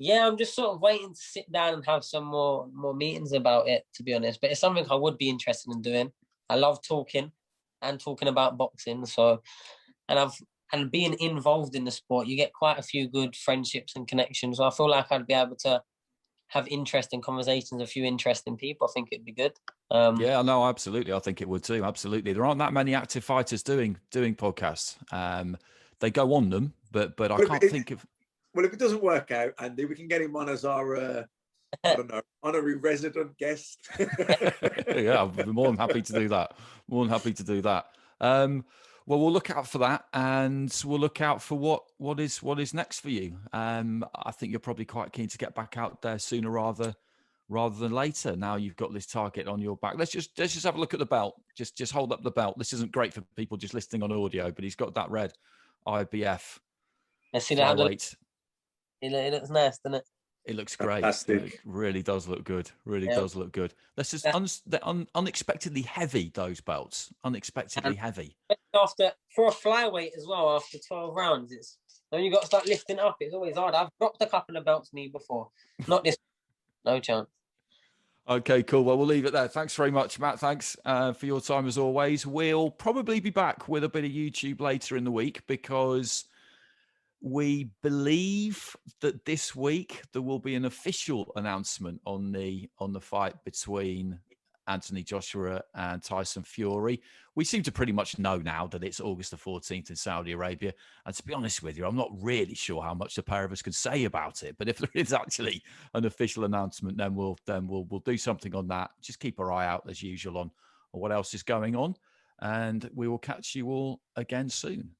Yeah, I'm just sort of waiting to sit down and have some more meetings about it, to be honest. But it's something I would be interested in doing. I love talking about boxing. So, and being involved in the sport, you get quite a few good friendships and connections. So I feel like I'd be able to have interesting conversations with a few interesting people. I think it'd be good. Yeah, no, absolutely. I think it would too. Absolutely. There aren't that many active fighters doing podcasts. They go on them, but I can't think of. Well, if it doesn't work out, Andy, we can get him on as our, I don't know, honorary resident guest. Yeah, I'd be more than happy to do that. Well, we'll look out for that, and we'll look out for what is next for you. I think you're probably quite keen to get back out there sooner rather than later. Now you've got this target on your back. Let's just have a look at the belt. Just hold up the belt. This isn't great for people just listening on audio, but he's got that red IBF Flyweight. It looks nice, doesn't it? It looks great. Fantastic. It really does look good. Does look good. That's just they're unexpectedly heavy, those belts. Unexpectedly heavy. For a flyweight as well, after 12 rounds, it's when you got to start lifting up, it's always hard. I've dropped a couple of belts knee before. Not this. No chance. Okay, cool. Well, we'll leave it there. Thanks very much, Matt. Thanks for your time as always. We'll probably be back with a bit of YouTube later in the week, because we believe that this week there will be an official announcement on the fight between Anthony Joshua and Tyson Fury. We seem to pretty much know now that it's August the 14th in Saudi Arabia. And to be honest with you, I'm not really sure how much the pair of us can say about it. But if there is actually an official announcement, then we'll do something on that. Just keep our eye out as usual on what else is going on. And we will catch you all again soon.